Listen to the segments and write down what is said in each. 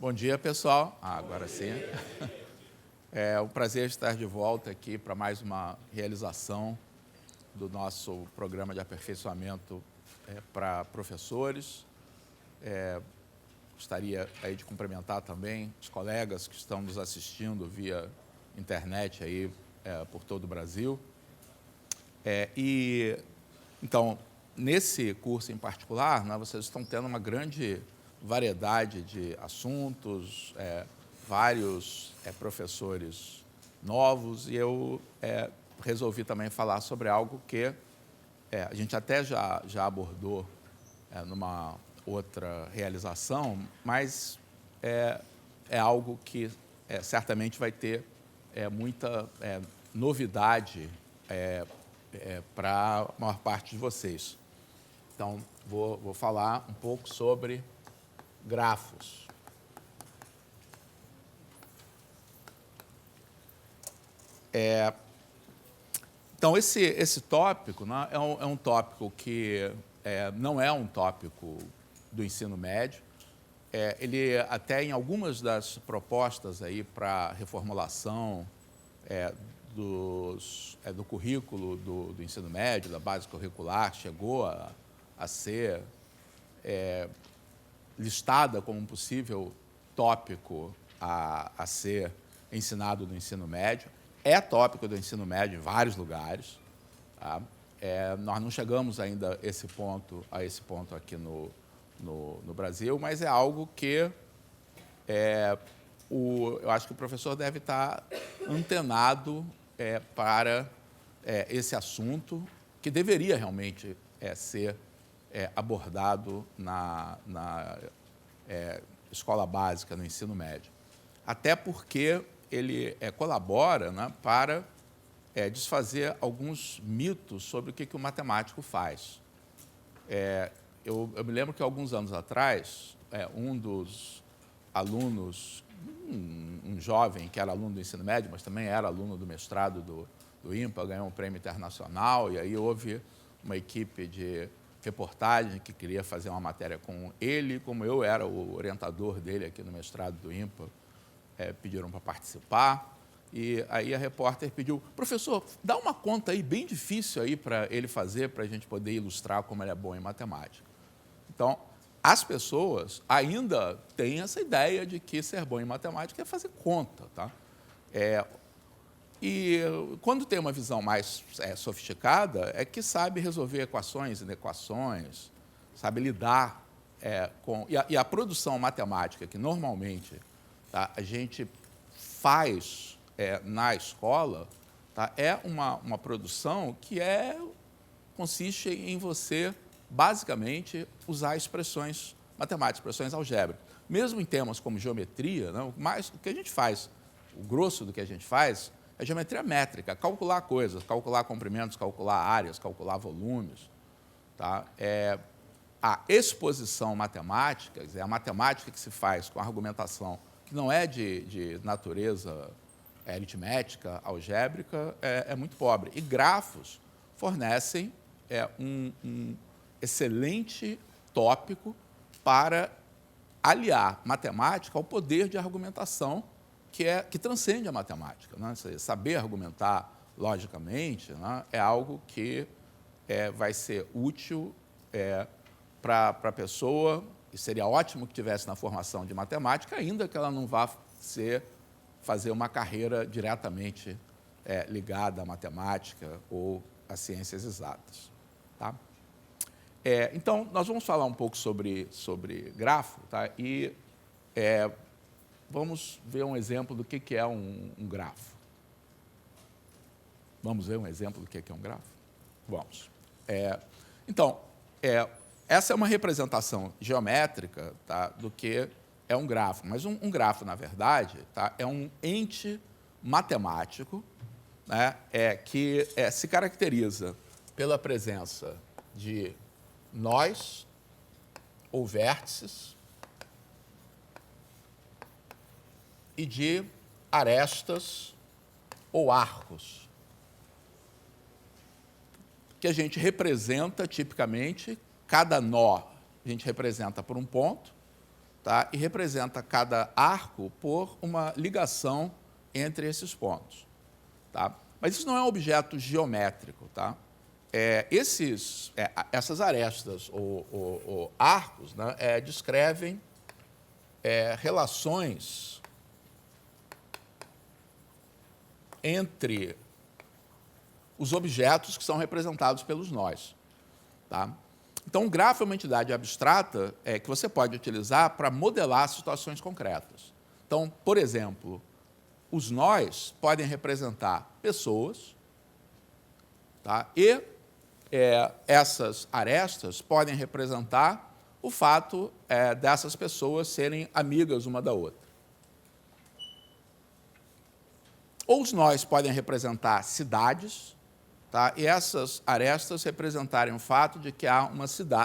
Bom dia, pessoal. Agora sim. É um prazer estar de volta aqui para mais uma realização do nosso programa de aperfeiçoamento para professores. Gostaria aí de cumprimentar também os colegas que estão nos assistindo via internet aí por todo o Brasil. Então, nesse curso em particular, né, vocês estão tendo uma grande variedade de assuntos, vários professores novos, e eu resolvi também falar sobre algo que a gente até já abordou numa outra realização, mas é algo que certamente vai ter muita novidade para a maior parte de vocês. Então, vou falar um pouco sobre grafos. Então, esse tópico, né, é um tópico que não é um tópico do ensino médio. Ele até em algumas das propostas aí para reformulação do currículo do ensino médio, da base curricular, chegou a ser listada como um possível tópico a ser ensinado no ensino médio. É tópico do ensino médio em vários lugares. Tá? Nós não chegamos ainda a esse ponto aqui no Brasil, mas é algo que eu acho que o professor deve estar antenado para esse assunto, que deveria realmente ser abordado na escola básica, no ensino médio. Até porque ele colabora, né, para desfazer alguns mitos sobre o que o matemático faz. Eu me lembro que, alguns anos atrás, um dos alunos, um jovem que era aluno do ensino médio, mas também era aluno do mestrado do IMPA, ganhou um prêmio internacional, e aí houve uma equipe de reportagem que queria fazer uma matéria com ele, como eu era o orientador dele aqui no mestrado do IMPA, pediram para participar, e aí a repórter pediu: professor, dá uma conta aí bem difícil aí para ele fazer, para a gente poder ilustrar como ele é bom em matemática. Então, as pessoas ainda têm essa ideia de que ser bom em matemática é fazer conta, tá? E quando tem uma visão mais sofisticada, é que sabe resolver equações e inequações, sabe lidar com... E a produção matemática, que normalmente, tá, a gente faz na escola, tá, é uma produção que consiste em você, basicamente, usar expressões matemáticas, expressões algébricas. Mesmo em temas como geometria, né, o que a gente faz, o grosso do que a gente faz, é geometria métrica, calcular coisas, calcular comprimentos, calcular áreas, calcular volumes. Tá? A exposição matemática, quer dizer, a matemática que se faz com argumentação que não é de natureza aritmética, algébrica, é muito pobre. E grafos fornecem um excelente tópico para aliar matemática ao poder de argumentação que transcende a matemática. Né? Saber argumentar logicamente, né, é algo que vai ser útil para a pessoa, e seria ótimo que tivesse na formação de matemática, ainda que ela não vá fazer uma carreira diretamente ligada à matemática ou às ciências exatas. Tá? Então, nós vamos falar um pouco sobre grafo, tá? E vamos ver um exemplo do que é um grafo. Vamos ver um exemplo do que é um grafo? Vamos. Então, essa é uma representação geométrica, tá, do que é um grafo. Mas um grafo, na verdade, tá, é um ente matemático, né, que se caracteriza pela presença de nós ou vértices e de arestas ou arcos, que a gente representa tipicamente, cada nó a gente representa por um ponto, tá? E representa cada arco por uma ligação entre esses pontos. Tá? Mas isso não é um objeto geométrico. Tá? Essas arestas ou arcos, né, descrevem relações entre os objetos que são representados pelos nós. Tá? Então, um grafo é uma entidade abstrata que você pode utilizar para modelar situações concretas. Então, por exemplo, os nós podem representar pessoas, tá? E essas arestas podem representar o fato dessas pessoas serem amigas uma da outra. Ou os nós podem representar cidades, tá? E essas arestas representarem o fato de que há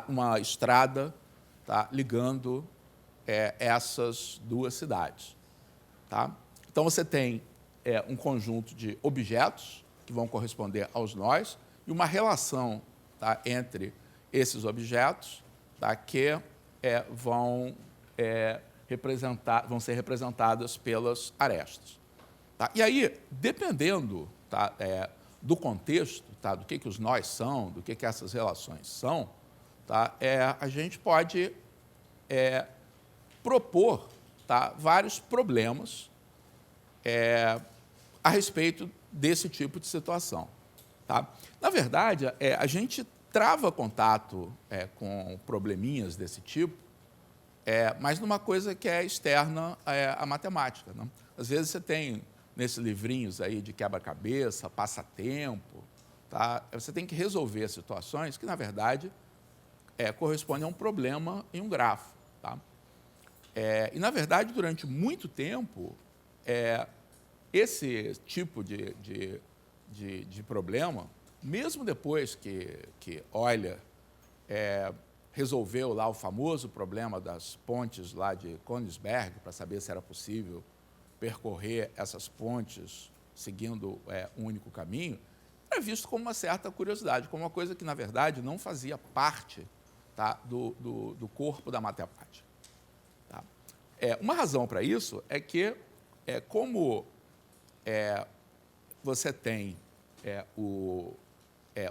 uma estrada, tá, ligando essas duas cidades. Tá? Então, você tem um conjunto de objetos que vão corresponder aos nós e uma relação, tá, entre esses objetos, tá, que vão ser representadas pelas arestas. Tá? E aí, dependendo, tá, do contexto, tá, do que os nós são, do que essas relações são, tá, a gente pode propor, tá, vários problemas a respeito desse tipo de situação. Tá? Na verdade, a gente trava contato com probleminhas desse tipo, mas numa coisa que é externa à matemática. Né? Às vezes você tem, nesses livrinhos aí de quebra-cabeça, passatempo, tá? Você tem que resolver situações que, na verdade, correspondem a um problema em um grafo. Tá? E, na verdade, durante muito tempo, esse tipo de problema, mesmo depois que Euler resolveu lá o famoso problema das pontes lá de Königsberg, para saber se era possível percorrer essas pontes seguindo um único caminho, era visto como uma certa curiosidade, como uma coisa que, na verdade, não fazia parte, tá, do corpo da matemática. Tá? Uma razão para isso é que, como você tem o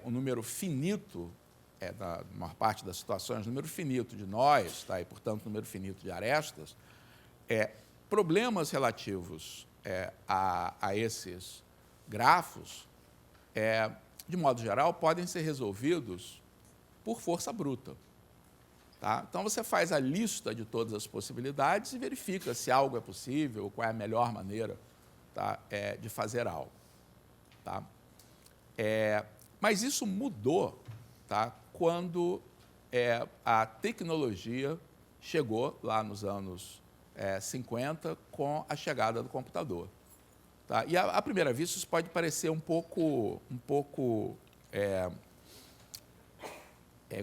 número finito, na maior parte das situações, número finito de nós, tá, e, portanto, número finito de arestas, problemas relativos a esses grafos, de modo geral, podem ser resolvidos por força bruta. Tá? Então, você faz a lista de todas as possibilidades e verifica se algo é possível, qual é a melhor maneira, tá, de fazer algo. Tá? Mas isso mudou, tá, quando a tecnologia chegou lá nos anos 50 com a chegada do computador. Tá? E, à primeira vista, isso pode parecer um pouco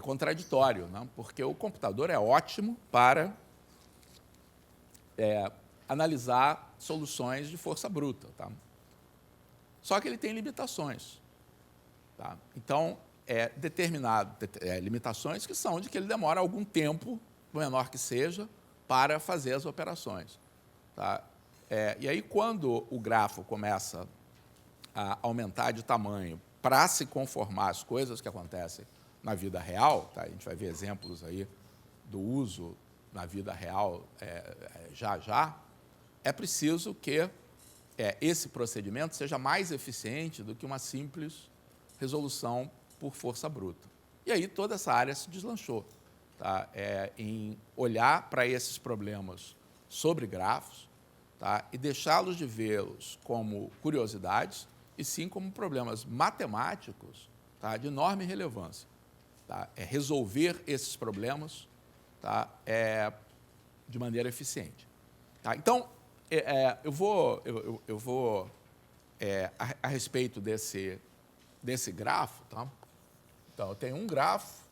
contraditório, né? Porque o computador é ótimo para analisar soluções de força bruta. Tá? Só que ele tem limitações. Tá? Então, limitações que são de que ele demora algum tempo, o menor que seja, para fazer as operações. Tá? E aí, quando o grafo começa a aumentar de tamanho para se conformar às coisas que acontecem na vida real, tá? A gente vai ver exemplos aí do uso na vida real já, é preciso que esse procedimento seja mais eficiente do que uma simples resolução por força bruta. E aí toda essa área se deslanchou, tá? Em olhar para esses problemas sobre grafos, tá? E deixá-los de vê-los como curiosidades e sim como problemas matemáticos, tá? De enorme relevância. Tá? Resolver esses problemas, tá? De maneira eficiente. Tá? Então, eu vou a respeito desse grafo. Tá? Então, eu tenho um grafo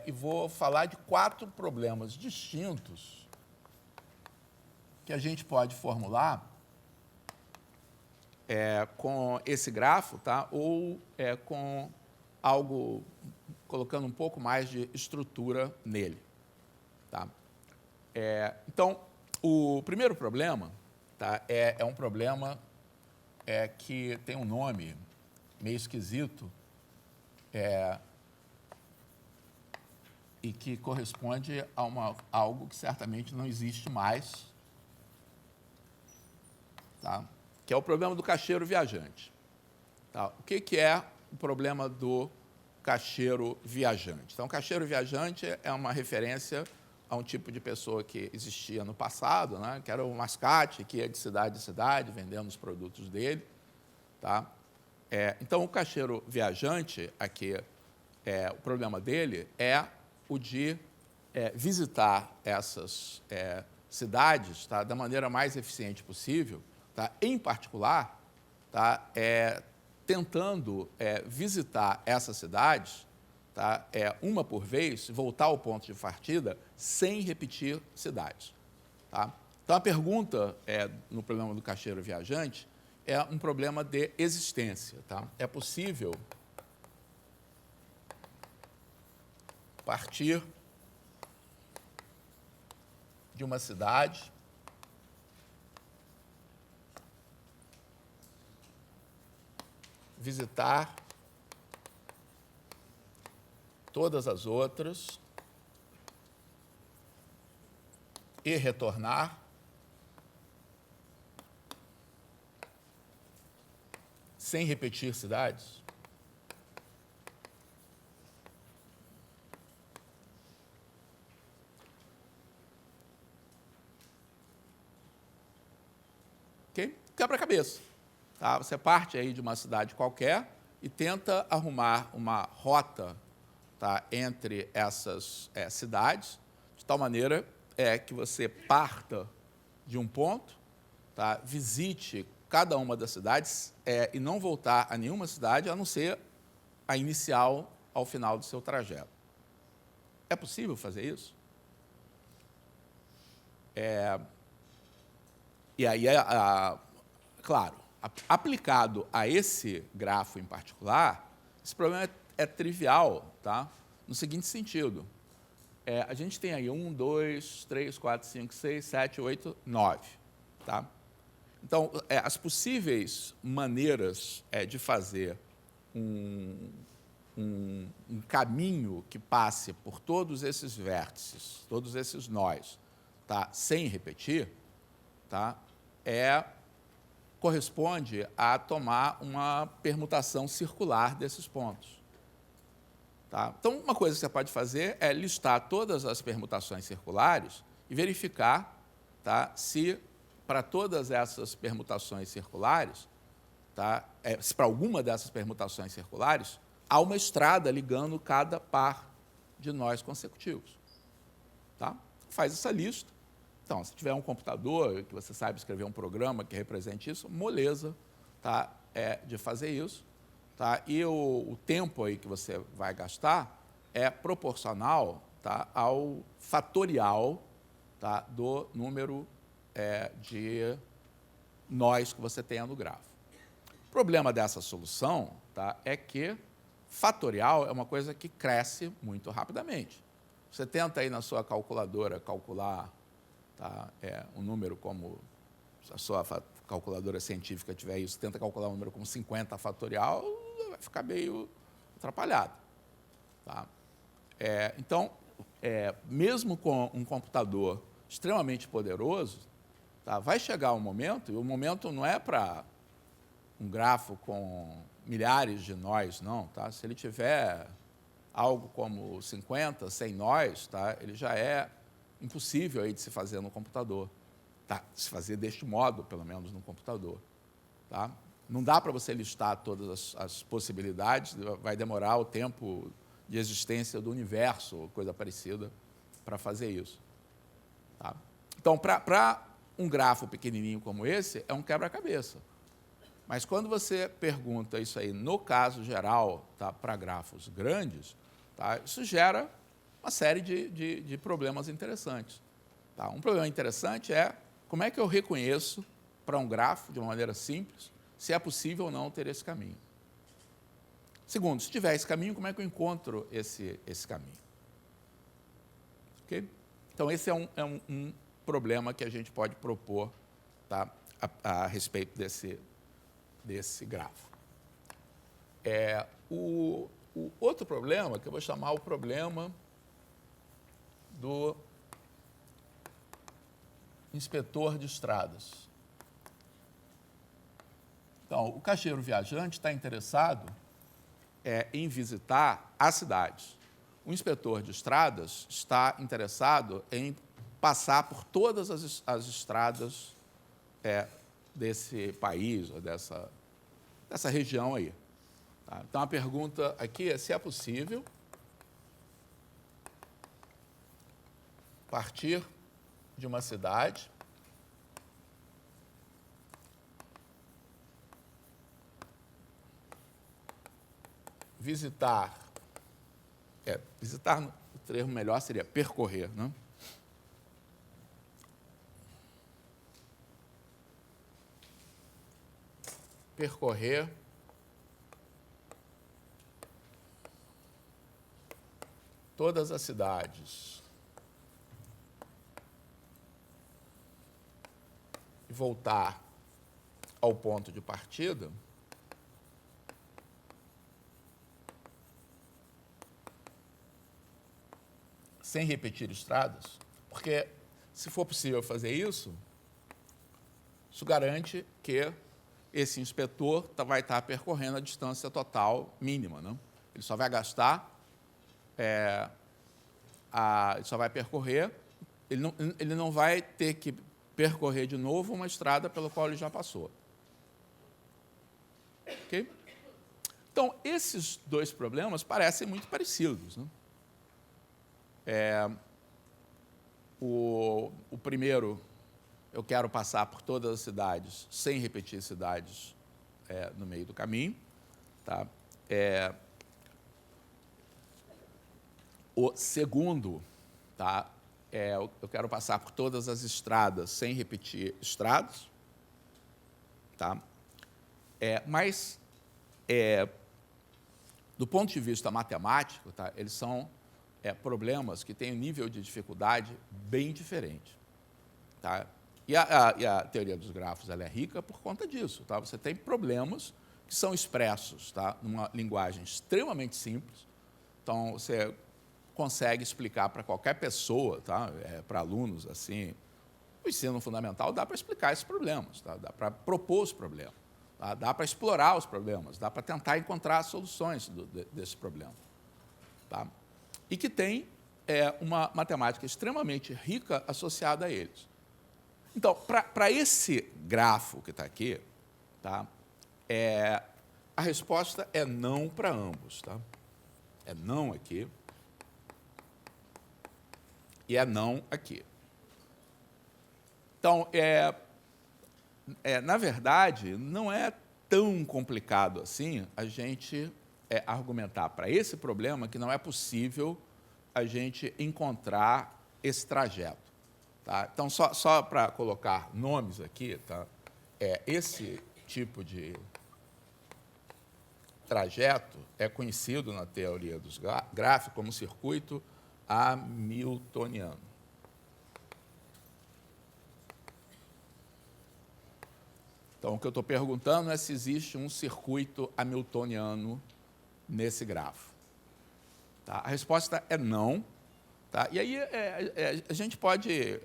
e vou falar de 4 problemas distintos que a gente pode formular com esse grafo, tá? Ou com algo, colocando um pouco mais de estrutura nele. Tá? Então, o primeiro problema, tá, é um problema que tem um nome meio esquisito e que corresponde a algo que certamente não existe mais, tá? Que é o problema do caixeiro viajante. Tá? O que é o problema do caixeiro viajante? Então, o caixeiro viajante é uma referência a um tipo de pessoa que existia no passado, né? Que era o mascate, que ia de cidade em cidade, vendendo os produtos dele. Tá? Então, o caixeiro viajante, aqui, o problema dele é o de visitar essas cidades, tá? Da maneira mais eficiente possível, tá? Em particular, tá? Tentando visitar essas cidades, tá? Uma por vez, voltar ao ponto de partida sem repetir cidades. Tá? Então, a pergunta no problema do caixeiro viajante é um problema de existência. Tá? É possível partir de uma cidade visitar todas as outras e retornar sem repetir cidades? Ok? Quebra-cabeça. Tá? Você parte aí de uma cidade qualquer e tenta arrumar uma rota, tá, entre essas cidades, de tal maneira que você parta de um ponto, tá, visite cada uma das cidades e não voltar a nenhuma cidade, a não ser a inicial ao final do seu trajeto. É possível fazer isso? E aí, claro, aplicado a esse grafo em particular, esse problema é trivial, tá? No seguinte sentido, a gente tem aí 1, 2, 3, 4, 5, 6, 7, 8, 9. Tá? Então, as possíveis maneiras de fazer um caminho que passe por todos esses vértices, todos esses nós, tá? Sem repetir, tá? Corresponde a tomar uma permutação circular desses pontos. Tá? Então, uma coisa que você pode fazer é listar todas as permutações circulares e verificar, tá, se para todas essas permutações circulares, tá, se para alguma dessas permutações circulares, há uma estrada ligando cada par de nós consecutivos. Tá? Faz essa lista. Então, se tiver um computador, que você sabe escrever um programa que represente isso, moleza, tá, de fazer isso. Tá? E o tempo aí que você vai gastar é proporcional, tá, ao fatorial, tá, do número de nós que você tenha no grafo. O problema dessa solução, tá, é que fatorial é uma coisa que cresce muito rapidamente. Você tenta aí na sua calculadora calcular, tá, um número como, se a sua calculadora científica tiver isso, tenta calcular um número como 50 fatorial, vai ficar meio atrapalhado. Tá? Então, mesmo com um computador extremamente poderoso, tá, vai chegar um momento, e o momento não é para um grafo com milhares de nós, não. Tá? Se ele tiver algo como 50, 100 nós, tá, ele já é impossível aí de se fazer no computador. Tá? Se fazer deste modo, pelo menos, no computador. Tá? Não dá para você listar todas as possibilidades, vai demorar o tempo de existência do universo, ou coisa parecida, para fazer isso. Tá? Então, para um grafo pequenininho como esse, é um quebra-cabeça. Mas quando você pergunta isso aí, no caso geral, tá, para grafos grandes, tá, isso gera uma série de problemas interessantes. Tá? Um problema interessante é como é que eu reconheço, para um grafo, de uma maneira simples, se é possível ou não ter esse caminho. Segundo, se tiver esse caminho, como é que eu encontro esse caminho? Okay? Então, esse é um problema que a gente pode propor, tá, a respeito desse grafo. O outro problema, que eu vou chamar o problema do inspetor de estradas. Então, o caixeiro viajante está interessado em visitar as cidades. O inspetor de estradas está interessado em passar por todas as estradas desse país, ou dessa região aí. Tá? Então, a pergunta aqui é se é possível partir de uma cidade visitar, o termo melhor seria percorrer, né? Percorrer todas as cidades e voltar ao ponto de partida sem repetir estradas, porque, se for possível fazer isso garante que esse inspetor vai estar percorrendo a distância total mínima, né? Ele só vai gastar, ele só vai percorrer, ele não vai ter que percorrer de novo uma estrada pela qual ele já passou. Ok? Então, esses dois problemas parecem muito parecidos, né? O primeiro, eu quero passar por todas as cidades sem repetir cidades no meio do caminho. Tá? O segundo, tá? Eu quero passar por todas as estradas sem repetir estradas. Tá? Mas, do ponto de vista matemático, tá? Eles são problemas que têm um nível de dificuldade bem diferente. Tá? E a teoria dos grafos ela é rica por conta disso. Tá? Você tem problemas que são expressos, tá, numa linguagem extremamente simples. Então, você consegue explicar para qualquer pessoa, tá? Para alunos, assim, o ensino fundamental dá para explicar esses problemas, tá? Dá para propor os problemas, tá? Dá para explorar os problemas, dá para tentar encontrar soluções desse problema. Tá? E que tem uma matemática extremamente rica associada a eles. Então, para esse grafo que está aqui, tá, a resposta é não para ambos. Tá? É não aqui e é não aqui. Então, na verdade, não é tão complicado assim a gente argumentar para esse problema que não é possível a gente encontrar esse trajeto. Tá? Então, só para colocar nomes aqui, tá? Esse tipo de trajeto é conhecido na teoria dos gráficos como circuito hamiltoniano. Então, o que eu estou perguntando é se existe um circuito hamiltoniano nesse grafo. Tá? A resposta é não. Tá? E aí a gente pode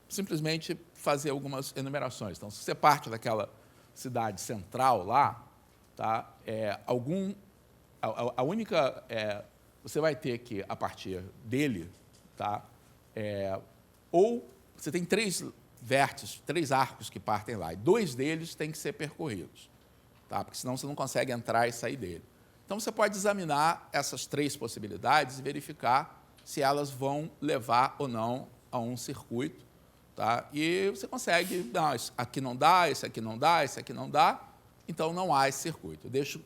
simplesmente fazer algumas enumerações. Então, se você parte daquela cidade central lá, tá? A única... você vai ter que, a partir dele, tá? Ou você tem três vértices, três arcos que partem lá, e dois deles têm que ser percorridos, tá? Porque senão você não consegue entrar e sair dele. Então, você pode examinar essas três possibilidades e verificar se elas vão levar ou não a um circuito. Tá? E você consegue, não, esse aqui não dá, esse aqui não dá, esse aqui não dá, então não há esse circuito. Deixo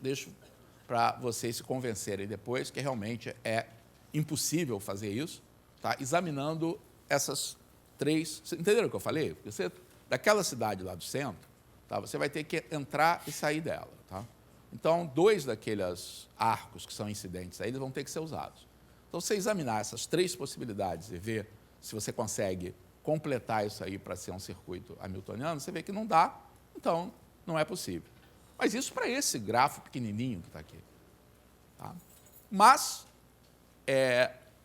para vocês se convencerem depois que realmente é impossível fazer isso, tá? Examinando essas três... Entenderam o que eu falei? Porque você, daquela cidade lá do centro, tá? Você vai ter que entrar e sair dela. Tá? Então, dois daqueles arcos que são incidentes aí, eles vão ter que ser usados. Então, você examinar essas três possibilidades e ver se você consegue completar isso aí para ser um circuito hamiltoniano, você vê que não dá, então não é possível. Mas isso para esse grafo pequenininho que está aqui. Tá? Mas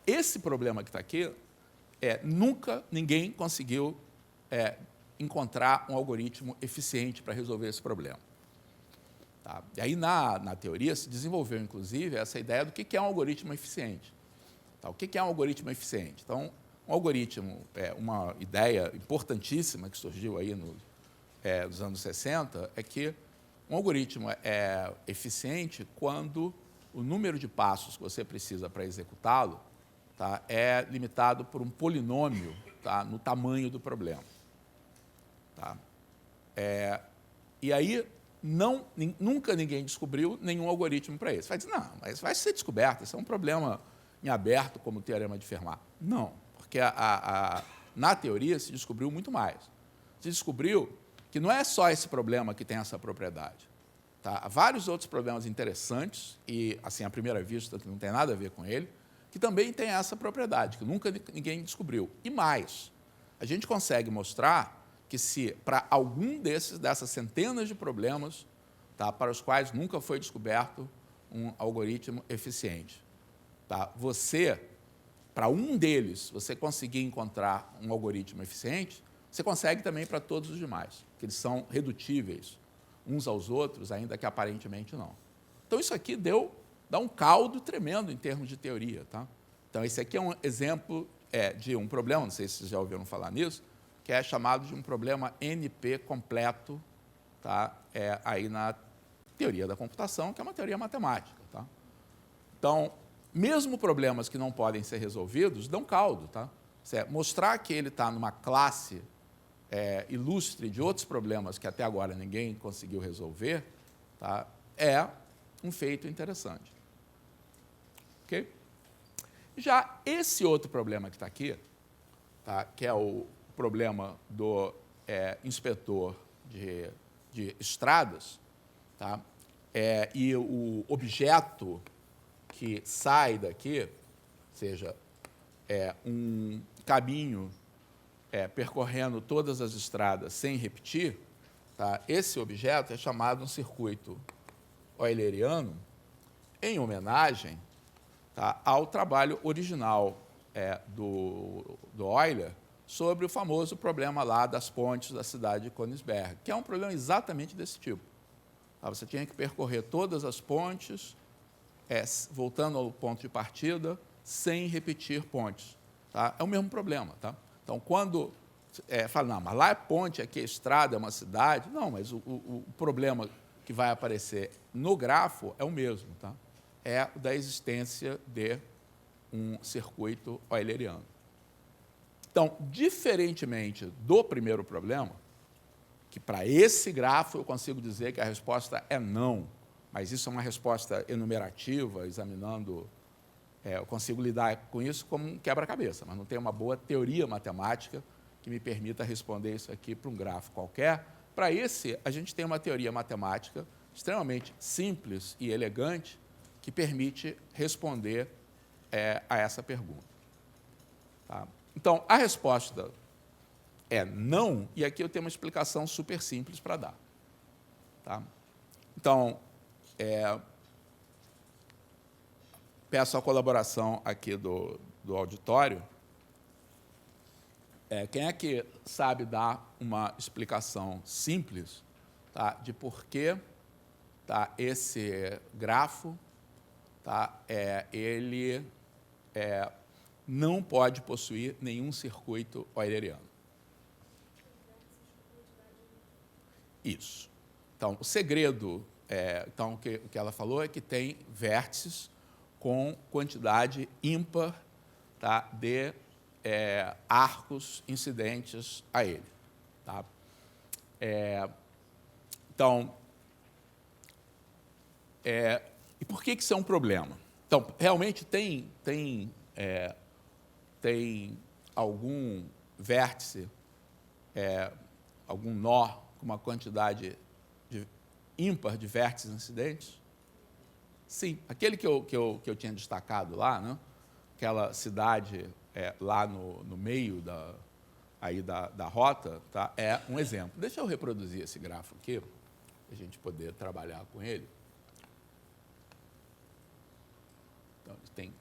esse problema que está aqui, nunca ninguém conseguiu encontrar um algoritmo eficiente para resolver esse problema. Tá? E aí, na teoria, se desenvolveu, inclusive, essa ideia do que é um algoritmo eficiente. Tá? O que é um algoritmo eficiente? Então, um algoritmo é uma ideia importantíssima que surgiu aí nos anos 60, é que um algoritmo é eficiente quando o número de passos que você precisa para executá-lo, tá, é limitado por um polinômio, tá, no tamanho do problema. Tá? E aí, nunca ninguém descobriu nenhum algoritmo para isso. Você vai dizer, não, mas vai ser descoberto, isso é um problema em aberto, como o teorema de Fermat. Não, porque na teoria se descobriu muito mais. Se descobriu que não é só esse problema que tem essa propriedade. Tá? Há vários outros problemas interessantes, e, assim, à primeira vista, que não tem nada a ver com ele, que também tem essa propriedade, que nunca ninguém descobriu. E mais, a gente consegue mostrar que se, para algum dessas centenas de problemas, tá, para os quais nunca foi descoberto um algoritmo eficiente, tá, para um deles, você conseguir encontrar um algoritmo eficiente, você consegue também para todos os demais, que eles são redutíveis uns aos outros, ainda que aparentemente não. Então, isso aqui dá um caldo tremendo em termos de teoria. Tá? Então, esse aqui é um exemplo de um problema, não sei se vocês já ouviram falar nisso, que é chamado de um problema NP completo, tá? Aí na teoria da computação, que é uma teoria matemática. Tá? Então, mesmo problemas que não podem ser resolvidos, dão caldo. Tá? Mostrar que ele está numa classe ilustre de outros problemas que até agora ninguém conseguiu resolver, tá? É um feito interessante. Okay? Já esse outro problema que está aqui, tá? Que é o problema do inspetor de estradas, tá? E o objeto que sai daqui, ou seja, um caminho percorrendo todas as estradas sem repetir, tá? Esse objeto é chamado um circuito euleriano, em homenagem, tá, ao trabalho original do Euler sobre o famoso problema lá das pontes da cidade de Königsberg, que é um problema exatamente desse tipo. Tá? Você tinha que percorrer todas as pontes, voltando ao ponto de partida, sem repetir pontes. Tá? É o mesmo problema. Tá? Então, quando fala, não, mas lá é ponte, aqui é estrada, é uma cidade. Não, mas o problema que vai aparecer no grafo é o mesmo. Tá? É o da existência de um circuito euleriano. Então, diferentemente do primeiro problema, que para esse grafo eu consigo dizer que a resposta é não, mas isso é uma resposta enumerativa, examinando, eu consigo lidar com isso como um quebra-cabeça, mas não tem uma boa teoria matemática que me permita responder isso aqui para um grafo qualquer. Para esse, a gente tem uma teoria matemática extremamente simples e elegante que permite responder a essa pergunta. Tá? Então, a resposta é não, e aqui eu tenho uma explicação super simples para dar. Tá? Então, peço a colaboração aqui do auditório. Quem é que sabe dar uma explicação simples, tá, de por que, tá, esse grafo, tá, ele não pode possuir nenhum circuito euleriano? Isso. Então, o segredo, então, o que ela falou é que tem vértices com quantidade ímpar, tá, de arcos incidentes a ele. Tá? Então, e por que isso é um problema? Então, realmente tem algum vértice, algum nó com uma quantidade ímpar de vértices incidentes? Sim, aquele que eu tinha destacado lá, né? Aquela cidade lá no meio da rota, tá? É um exemplo. Deixa eu reproduzir esse grafo aqui, para a gente poder trabalhar com ele. Então, ele tem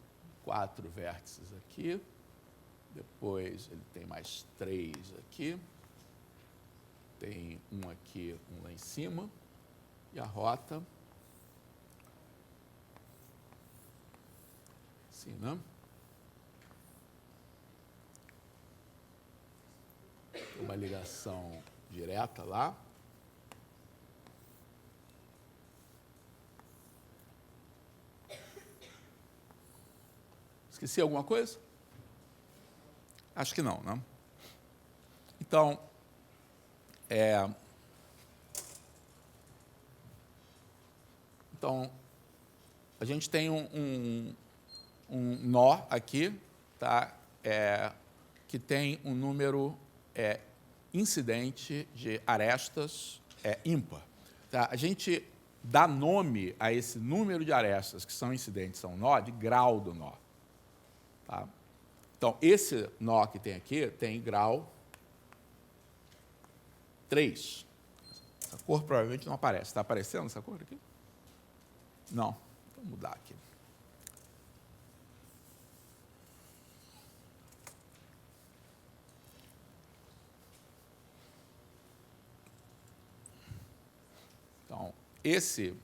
4 vértices aqui, depois ele tem mais 3 aqui, tem um aqui, um lá em cima, e a rota, assim, né? Uma ligação direta lá. Esqueci alguma coisa? Acho que não, né? Então, a gente tem um nó aqui, tá? Que tem um número incidente de arestas ímpar. Tá? A gente dá nome a esse número de arestas que são incidentes a um nó de grau do nó. Tá? Então, esse nó que tem aqui tem grau 3. Essa cor provavelmente não aparece. Está aparecendo essa cor aqui? Não. Vou mudar aqui. Então, esse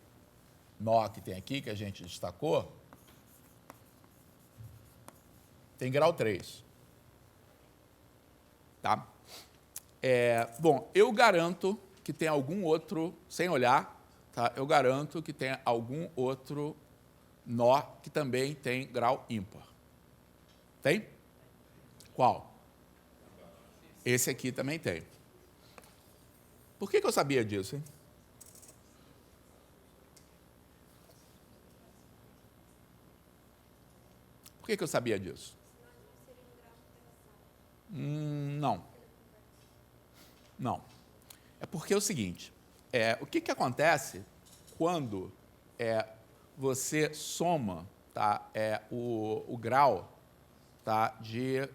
nó que tem aqui, que a gente destacou, tem grau 3. Tá? Bom, eu garanto que tem algum outro, sem olhar, tá? Eu garanto que tem algum outro nó que também tem grau ímpar. Tem? Qual? Esse aqui também tem. Por que eu sabia disso, hein? Por que eu sabia disso? Não. Não. É porque é o seguinte, o que acontece quando você soma, tá, o grau, tá, de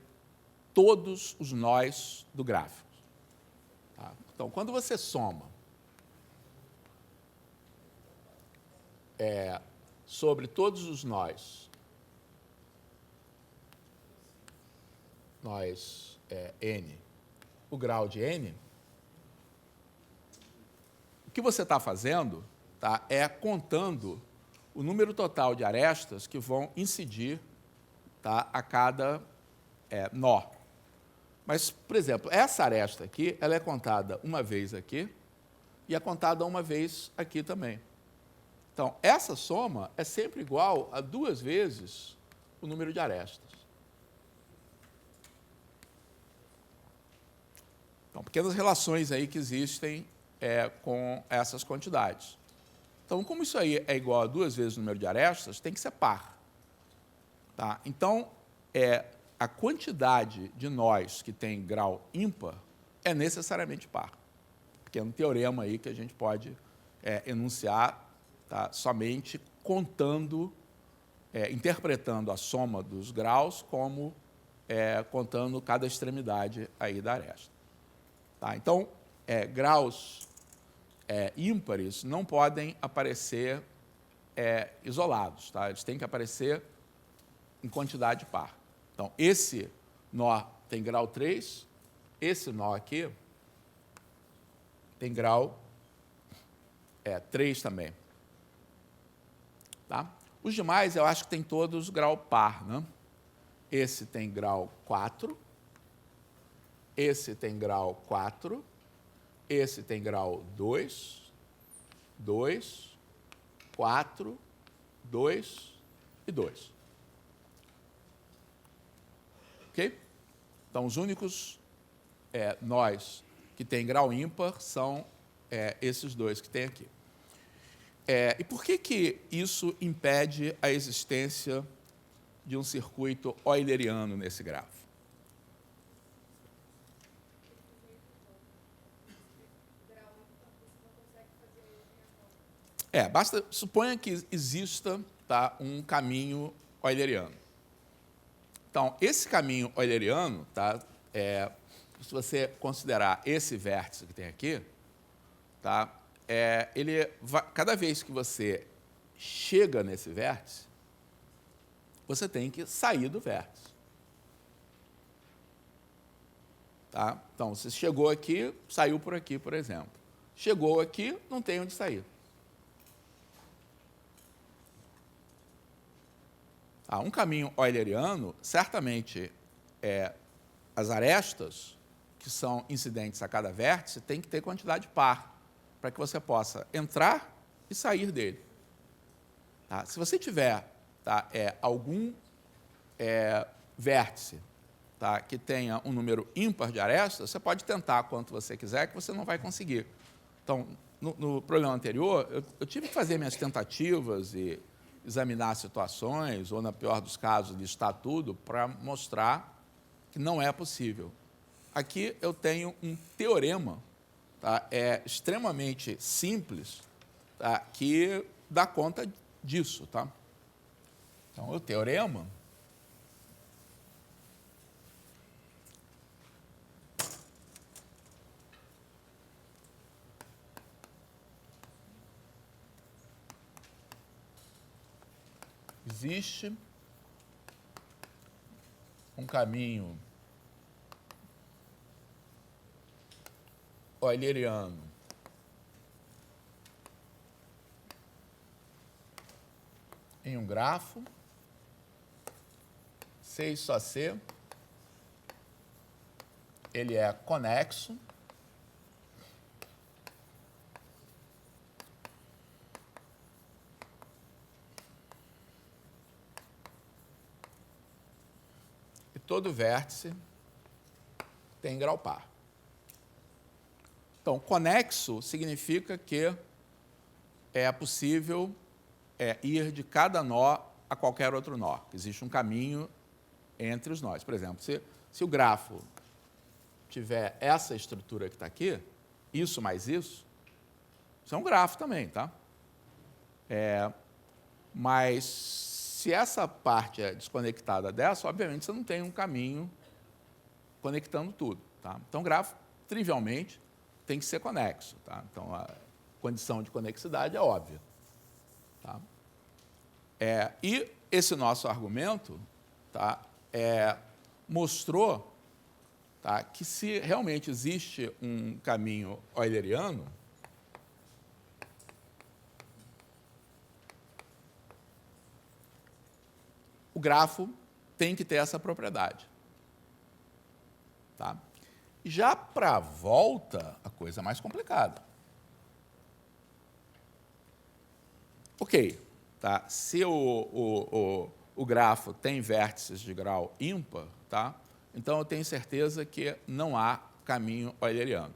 todos os nós do gráfico. Tá? Então, quando você soma sobre todos os nós n, o grau de n, o que você está fazendo, tá, é contando o número total de arestas que vão incidir, tá, a cada nó. Mas, por exemplo, essa aresta aqui, ela é contada uma vez aqui e é contada uma vez aqui também. Então, essa soma é sempre igual a 2 vezes o número de arestas. Então, pequenas relações aí que existem com essas quantidades. Então, como isso aí é igual a 2 vezes o número de arestas, tem que ser par. Tá? Então, a quantidade de nós que tem grau ímpar é necessariamente par. Porque é um teorema aí que a gente pode enunciar, tá, somente contando, interpretando a soma dos graus como contando cada extremidade aí da aresta. Tá? Então, graus ímpares não podem aparecer isolados, tá? Eles têm que aparecer em quantidade par. Então, esse nó tem grau 3, esse nó aqui tem grau 3 também. Tá? Os demais, eu acho que tem todos grau par, né? Esse tem grau 4, esse tem grau 4, esse tem grau 2, 2, 4, 2 e 2. Ok? Então, os únicos nós que têm grau ímpar são esses 2 que tem aqui. E por que isso impede a existência de um circuito euleriano nesse grafo? Suponha que exista, tá, um caminho euleriano. Então, esse caminho euleriano, tá? Se você considerar esse vértice que tem aqui, tá? Cada vez que você chega nesse vértice, você tem que sair do vértice. Tá? Então, você chegou aqui, saiu por aqui, por exemplo. Chegou aqui, não tem onde sair. Tá? Um caminho euleriano, certamente, as arestas, que são incidentes a cada vértice, tem que ter quantidade par, para que você possa entrar e sair dele. Tá? Se você tiver, tá, algum vértice, tá, que tenha um número ímpar de arestas, você pode tentar quanto você quiser, que você não vai conseguir. Então, no problema anterior, eu tive que fazer minhas tentativas e examinar situações, ou, na pior dos casos, listar tudo, para mostrar que não é possível. Aqui eu tenho um teorema, tá, extremamente simples, tá, que dá conta disso. Tá? Então, o teorema existe um caminho euleriano em um grafo, C só C, ele é conexo, e todo vértice tem grau par. Então, conexo significa que é possível ir de cada nó a qualquer outro nó. Existe um caminho entre os nós. Por exemplo, se o grafo tiver essa estrutura que está aqui, isso mais isso é um grafo também, tá? Mas se essa parte é desconectada dessa, obviamente você não tem um caminho conectando tudo. Tá? Então, o grafo, trivialmente, tem que ser conexo. Tá? Então, a condição de conexidade é óbvia. Tá? E esse nosso argumento, tá, mostrou, tá, que se realmente existe um caminho euleriano, o grafo tem que ter essa propriedade. Tá? Já para a volta, a coisa é mais complicada. Ok, tá? Se o grafo tem vértices de grau ímpar, tá? Então eu tenho certeza que não há caminho euleriano.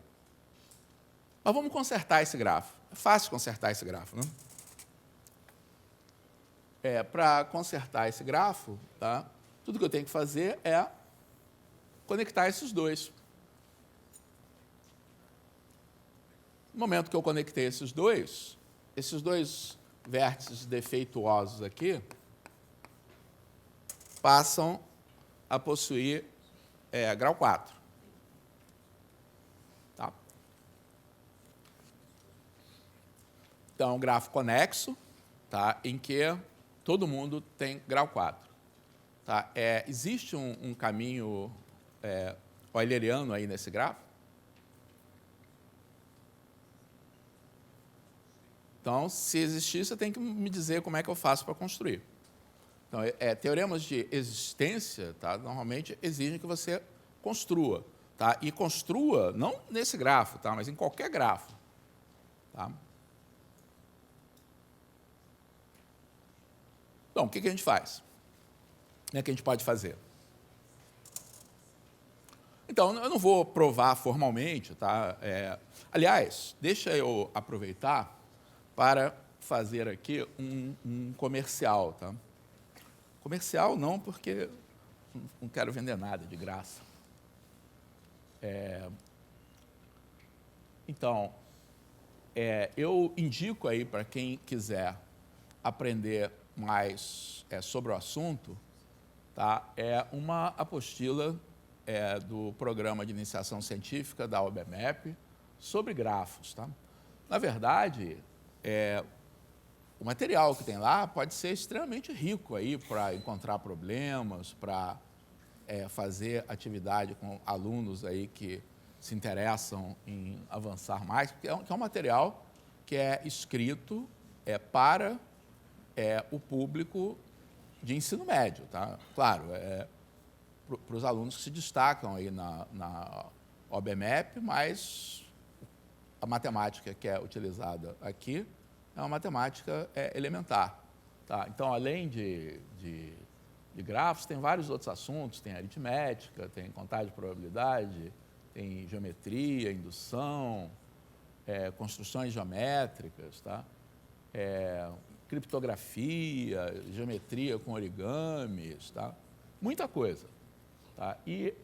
Mas vamos consertar esse grafo. É fácil consertar esse grafo, né? Para consertar esse grafo, tá? Tudo que eu tenho que fazer é conectar esses dois. No momento que eu conectei esses dois vértices defeituosos aqui passam a possuir grau 4. Tá? Então, é um grafo conexo, tá, em que todo mundo tem grau 4. Tá? Existe um caminho euleriano aí nesse grafo? Então, se existir, você tem que me dizer como é que eu faço para construir. Então, teoremas de existência, tá, normalmente exigem que você construa. Tá? E construa, não nesse grafo, tá, mas em qualquer grafo. Tá? Então, o que a gente faz? O que a gente pode fazer? Então, eu não vou provar formalmente. Tá? Aliás, deixa eu aproveitar para fazer aqui um comercial. Tá? Comercial não, porque não quero vender nada de graça. Então, eu indico aí para quem quiser aprender mais sobre o assunto, tá? É uma apostila do Programa de Iniciação Científica da OBMEP sobre grafos. Tá? Na verdade, o material que tem lá pode ser extremamente rico para encontrar problemas, para fazer atividade com alunos aí que se interessam em avançar mais, porque é um material que é escrito para o público de ensino médio. Tá? Claro, para os alunos que se destacam aí na OBMEP, mas a matemática que é utilizada aqui é uma matemática elementar. Tá? Então, além de grafos, tem vários outros assuntos, tem aritmética, tem contagem de probabilidade, tem geometria, indução, construções geométricas, tá? Criptografia, geometria com origamis, tá? Muita coisa. Tá? E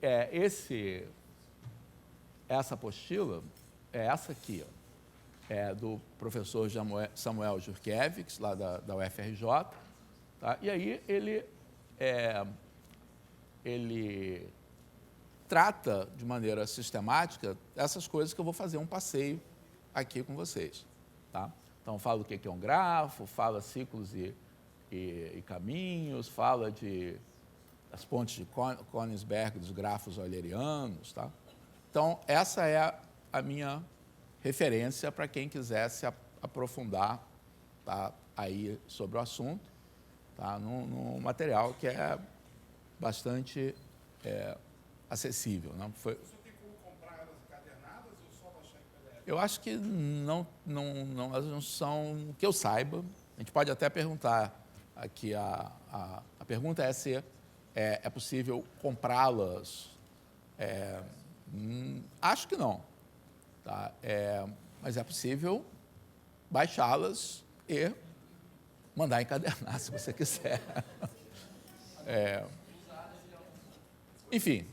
essa apostila é essa aqui, ó. É do professor Samuel Jurkiewicz, lá da UFRJ. Tá? E aí ele trata de maneira sistemática essas coisas que eu vou fazer um passeio aqui com vocês. Tá? Então, fala o que é um grafo, fala ciclos e caminhos, fala das pontes de Königsberg, dos grafos eulerianos. Tá? Então, essa é a minha referência para quem quiser se aprofundar, tá, aí sobre o assunto, tá, num material que é bastante acessível. Não? Você tem como comprar elas encadernadas ou só baixar em PDF? Eu acho que elas não são, que eu saiba. A gente pode até perguntar aqui, a pergunta é se é possível comprá-las. Acho que não. Tá? Mas é possível baixá-las e mandar encadernar, se você quiser. Enfim,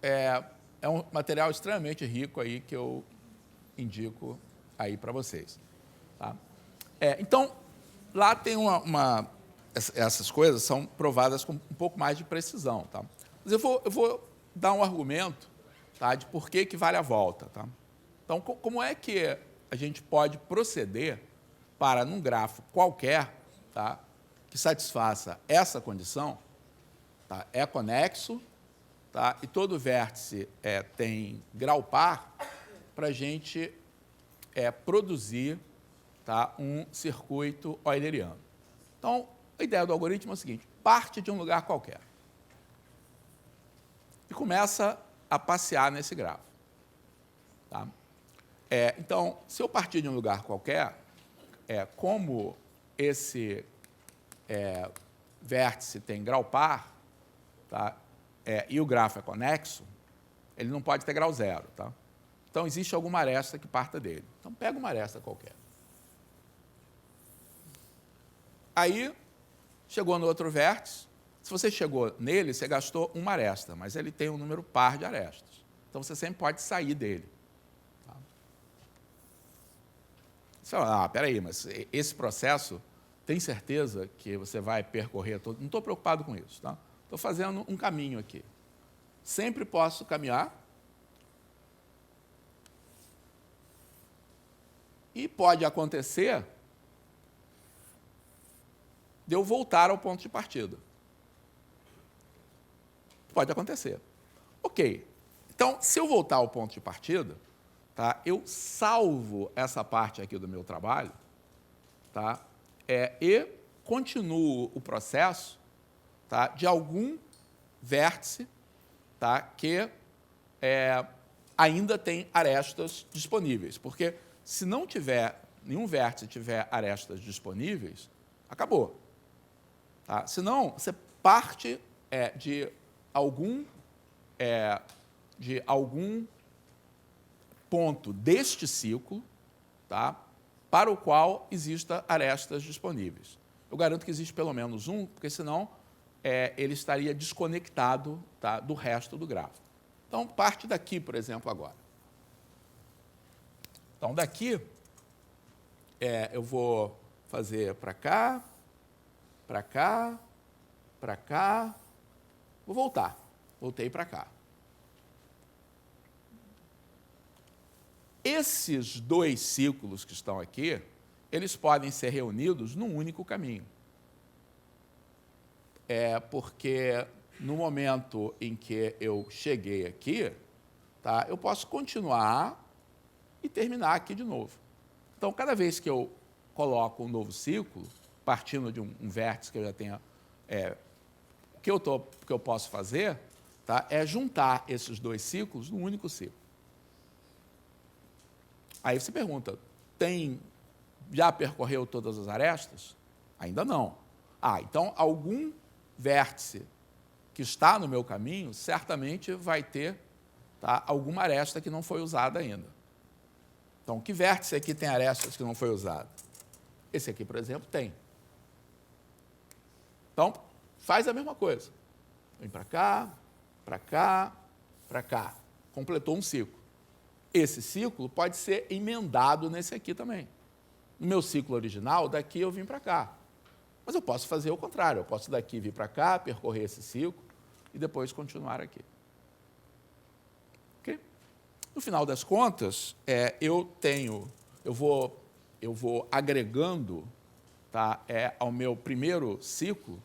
é um material extremamente rico aí que eu indico aí para vocês. Tá? Então, lá tem essas coisas são provadas com um pouco mais de precisão. Tá? Mas eu vou dar um argumento, tá, de por que vale a volta. Tá? Então, como é que a gente pode proceder para, num grafo qualquer, tá, que satisfaça essa condição, tá, é conexo, tá, e todo vértice tem grau par, para a gente produzir, tá, um circuito euleriano. Então, a ideia do algoritmo é a seguinte: parte de um lugar qualquer e começa a passear nesse grafo. Tá? Então, se eu partir de um lugar qualquer, como esse vértice tem grau par, tá, e o grafo é conexo, ele não pode ter grau zero. Tá? Então, existe alguma aresta que parta dele. Então, pega uma aresta qualquer. Aí, chegou no outro vértice. Se você chegou nele, você gastou uma aresta, mas ele tem um número par de arestas. Então, você sempre pode sair dele. Você fala, peraí, mas esse processo, tem certeza que você vai percorrer todo? Não estou preocupado com isso. Tá? Estou fazendo um caminho aqui. Sempre posso caminhar. E pode acontecer de eu voltar ao ponto de partida. Pode acontecer. Ok. Então, se eu voltar ao ponto de partida, tá, eu salvo essa parte aqui do meu trabalho, tá, e continuo o processo, tá, de algum vértice, tá, que ainda tem arestas disponíveis. Porque se não tiver, nenhum vértice tiver arestas disponíveis, acabou. Tá? Senão, você parte de algum ponto deste ciclo, tá, para o qual exista arestas disponíveis. Eu garanto que existe pelo menos um, porque senão ele estaria desconectado, tá, do resto do grafo. Então, parte daqui, por exemplo, agora. Então, daqui, eu vou fazer para cá, para cá, para cá, Vou voltar. Voltei para cá. Esses dois ciclos que estão aqui, eles podem ser reunidos num único caminho. Porque no momento em que eu cheguei aqui, tá, eu posso continuar e terminar aqui de novo. Então, cada vez que eu coloco um novo ciclo, partindo de um vértice que eu já tenha... o que eu posso fazer, tá, é juntar esses dois ciclos num único ciclo. Aí você pergunta, já percorreu todas as arestas? Ainda não. Então algum vértice que está no meu caminho, certamente vai ter, tá, alguma aresta que não foi usada ainda. Então, que vértice aqui tem arestas que não foi usada? Esse aqui, por exemplo, tem. Então, faz a mesma coisa. Vem para cá, para cá, para cá. Completou um ciclo. Esse ciclo pode ser emendado nesse aqui também. No meu ciclo original, daqui eu vim para cá. Mas eu posso fazer o contrário. Eu posso daqui vir para cá, percorrer esse ciclo e depois continuar aqui. Ok? No final das contas, eu vou agregando, tá, ao meu primeiro ciclo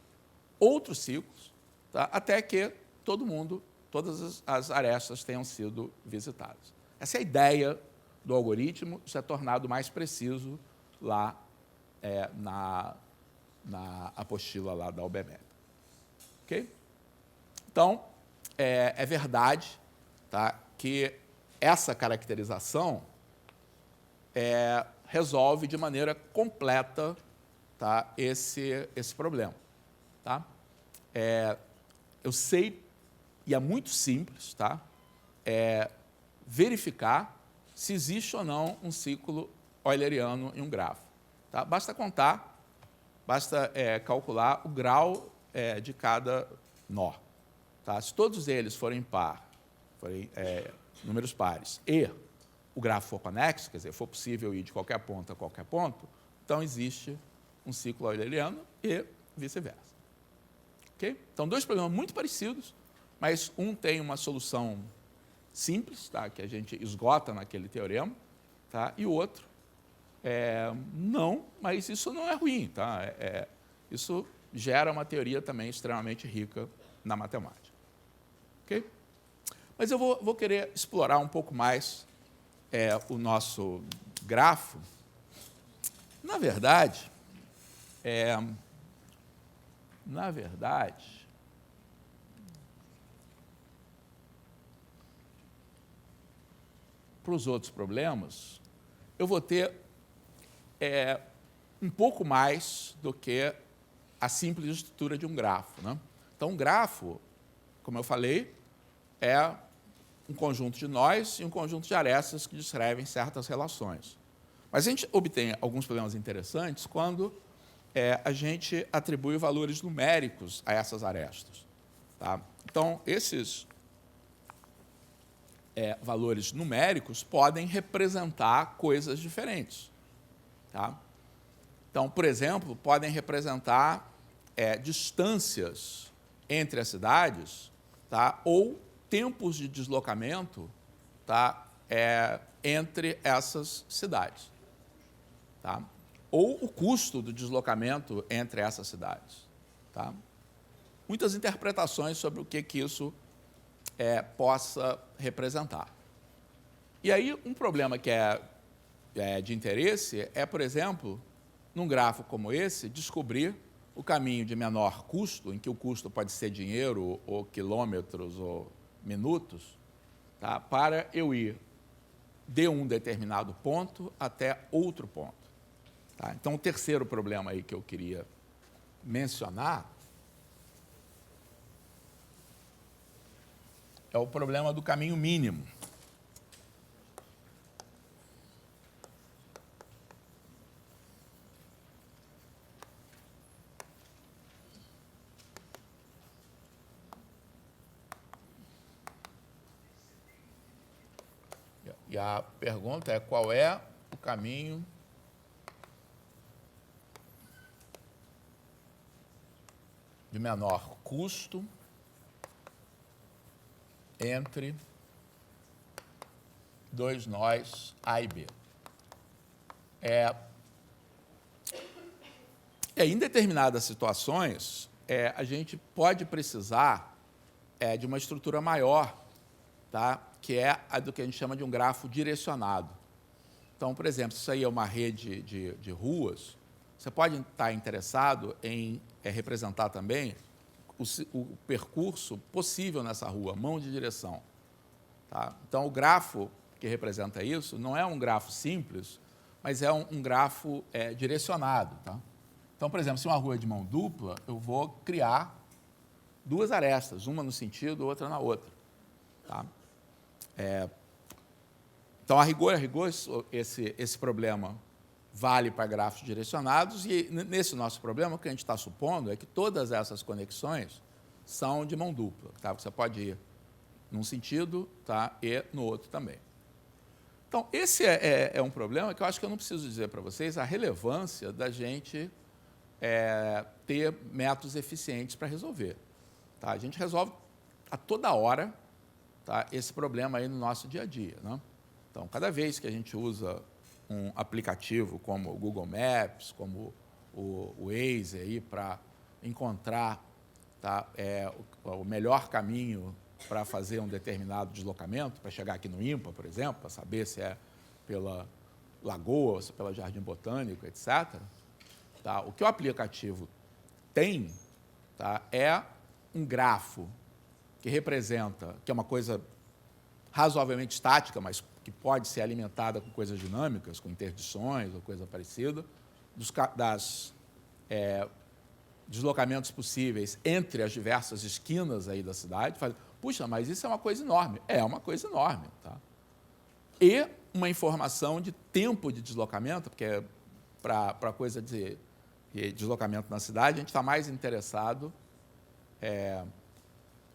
outros ciclos, tá, até que todas as arestas tenham sido visitadas. Essa é a ideia do algoritmo, isso é tornado mais preciso lá na apostila lá da UBMEP. Ok? Então, é verdade, tá, que essa caracterização resolve de maneira completa, tá, esse problema. Tá? Eu sei, e é muito simples, tá, verificar se existe ou não um ciclo euleriano em um grafo. Tá? Basta calcular o grau de cada nó. Tá? Se todos eles forem números pares, e o grafo for conexo, quer dizer, for possível ir de qualquer ponto a qualquer ponto, então existe um ciclo euleriano e vice-versa. Okay? Então, dois problemas muito parecidos, mas um tem uma solução simples, tá, que a gente esgota naquele teorema, tá, e o outro não, mas isso não é ruim. Tá? Isso gera uma teoria também extremamente rica na matemática. Okay? Mas eu vou querer explorar um pouco mais o nosso grafo. Na verdade, para os outros problemas, eu vou ter um pouco mais do que a simples estrutura de um grafo. Né? Então, um grafo, como eu falei, é um conjunto de nós e um conjunto de arestas que descrevem certas relações. Mas a gente obtém alguns problemas interessantes quando a gente atribui valores numéricos a essas arestas. Tá? Então, esses valores numéricos podem representar coisas diferentes. Tá? Então, por exemplo, podem representar distâncias entre as cidades, tá? Ou tempos de deslocamento, tá? Entre essas cidades. Tá? Ou o custo do deslocamento entre essas cidades. Tá? Muitas interpretações sobre o que isso possa representar. E aí, um problema que de interesse por exemplo, num grafo como esse, descobrir o caminho de menor custo, em que o custo pode ser dinheiro, ou quilômetros, ou minutos, tá? Para eu ir de um determinado ponto até outro ponto. Tá? Então, o terceiro problema aí que eu queria mencionar é o problema do caminho mínimo. E a pergunta é: qual é o caminho de menor custo entre dois nós A e B. Em determinadas situações, a gente pode precisar de uma estrutura maior, tá? Que é a do que a gente chama de um grafo direcionado. Então, por exemplo, se isso aí é uma rede de ruas, você pode estar interessado em representar também o percurso possível nessa rua, mão de direção. Tá? Então, o grafo que representa isso não é um grafo simples, mas é um grafo direcionado. Tá? Então, por exemplo, se uma rua é de mão dupla, eu vou criar duas arestas, uma no sentido, outra na outra. Tá? Então, a rigor, esse problema vale para grafos direcionados, e nesse nosso problema, o que a gente está supondo é que todas essas conexões são de mão dupla. Tá? Você pode ir num sentido, tá? E no outro também. Então, esse é um problema que eu acho que eu não preciso dizer para vocês a relevância da gente ter métodos eficientes para resolver. Tá? A gente resolve a toda hora, tá, esse problema aí no nosso dia a dia. Né? Então, cada vez que a gente usa um aplicativo como o Google Maps, como o Waze aí para encontrar, tá, o melhor caminho para fazer um determinado deslocamento, para chegar aqui no IMPA, por exemplo, para saber se é pela Lagoa, se é pela Jardim Botânico, etc. Tá? O que o aplicativo tem, tá, é um grafo que representa, que é uma coisa razoavelmente estática, mas que pode ser alimentada com coisas dinâmicas, com interdições ou coisa parecida, das deslocamentos possíveis entre as diversas esquinas aí da cidade. Puxa, mas isso é uma coisa enorme. É uma coisa enorme. Tá? E uma informação de tempo de deslocamento, porque para coisa de deslocamento na cidade, a gente está mais interessado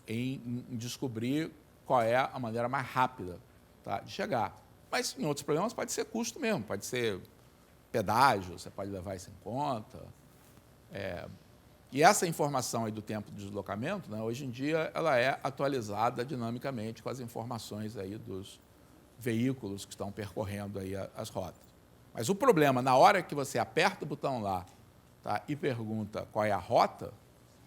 em descobrir qual é a maneira mais rápida, tá, de chegar. Mas, em outros problemas, pode ser custo mesmo, pode ser pedágio, você pode levar isso em conta. E essa informação aí do tempo de deslocamento, né, hoje em dia, ela é atualizada dinamicamente com as informações aí dos veículos que estão percorrendo aí as rotas. Mas o problema, na hora que você aperta o botão lá, tá, e pergunta qual é a rota,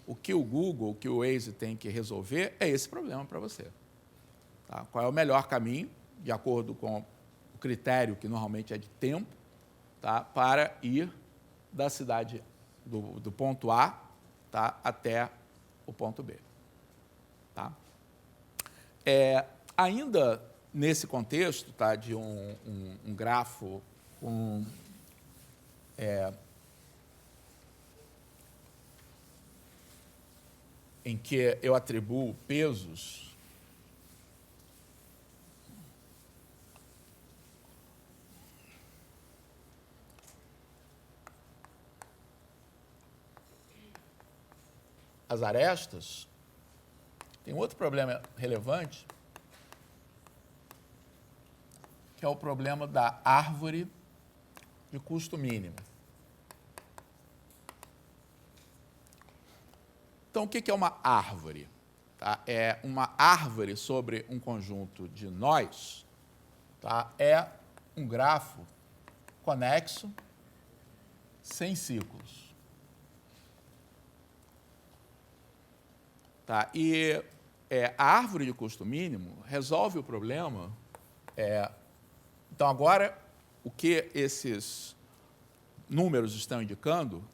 o que o Google, o que o Waze tem que resolver é esse problema para você. Tá? Qual é o melhor caminho, de acordo com o critério que normalmente é de tempo, tá, para ir da cidade, do ponto A, tá, até o ponto B. Tá? Ainda nesse contexto, tá, de um grafo com em que eu atribuo pesos às arestas, tem outro problema relevante, que é o problema da árvore de custo mínimo. Então, o que é uma árvore? Tá? É uma árvore sobre um conjunto de nós, tá? É um grafo conexo, sem ciclos. Tá? E a árvore de custo mínimo resolve o problema. Então, agora, o que esses números estão indicando,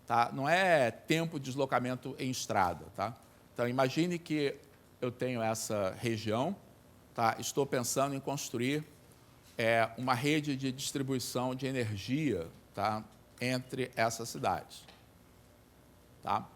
tá, não é tempo de deslocamento em estrada. Tá? Então, imagine que eu tenho essa região, tá, estou pensando em construir uma rede de distribuição de energia, tá, entre essas cidades. Tá?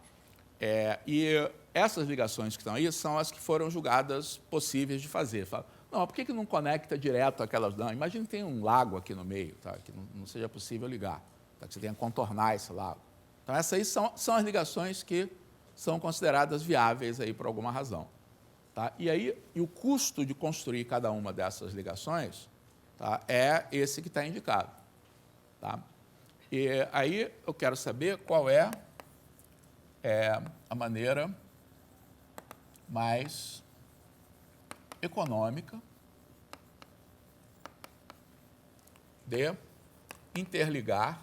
E essas ligações que estão aí são as que foram julgadas possíveis de fazer. Fala, não, por que não conecta direto aquelas... Não, imagina que tem um lago aqui no meio, tá, que não seja possível ligar, tá, que você tenha que contornar esse lago. Então, essas aí são as ligações que são consideradas viáveis aí por alguma razão. Tá? E o custo de construir cada uma dessas ligações, tá, é esse que está indicado. Tá? E aí eu quero saber qual é a maneira mais econômica de interligar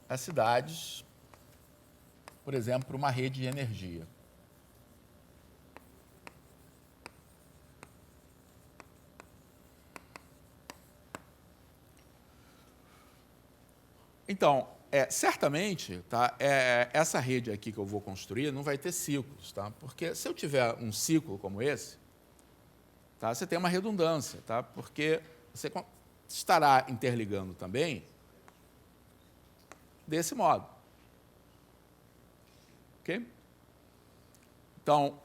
as cidades, por exemplo, para uma rede de energia. Então, certamente, tá, essa rede aqui que eu vou construir não vai ter ciclos, tá? Porque se eu tiver um ciclo como esse, tá, você tem uma redundância, tá? Porque você estará interligando também desse modo. Ok? Então,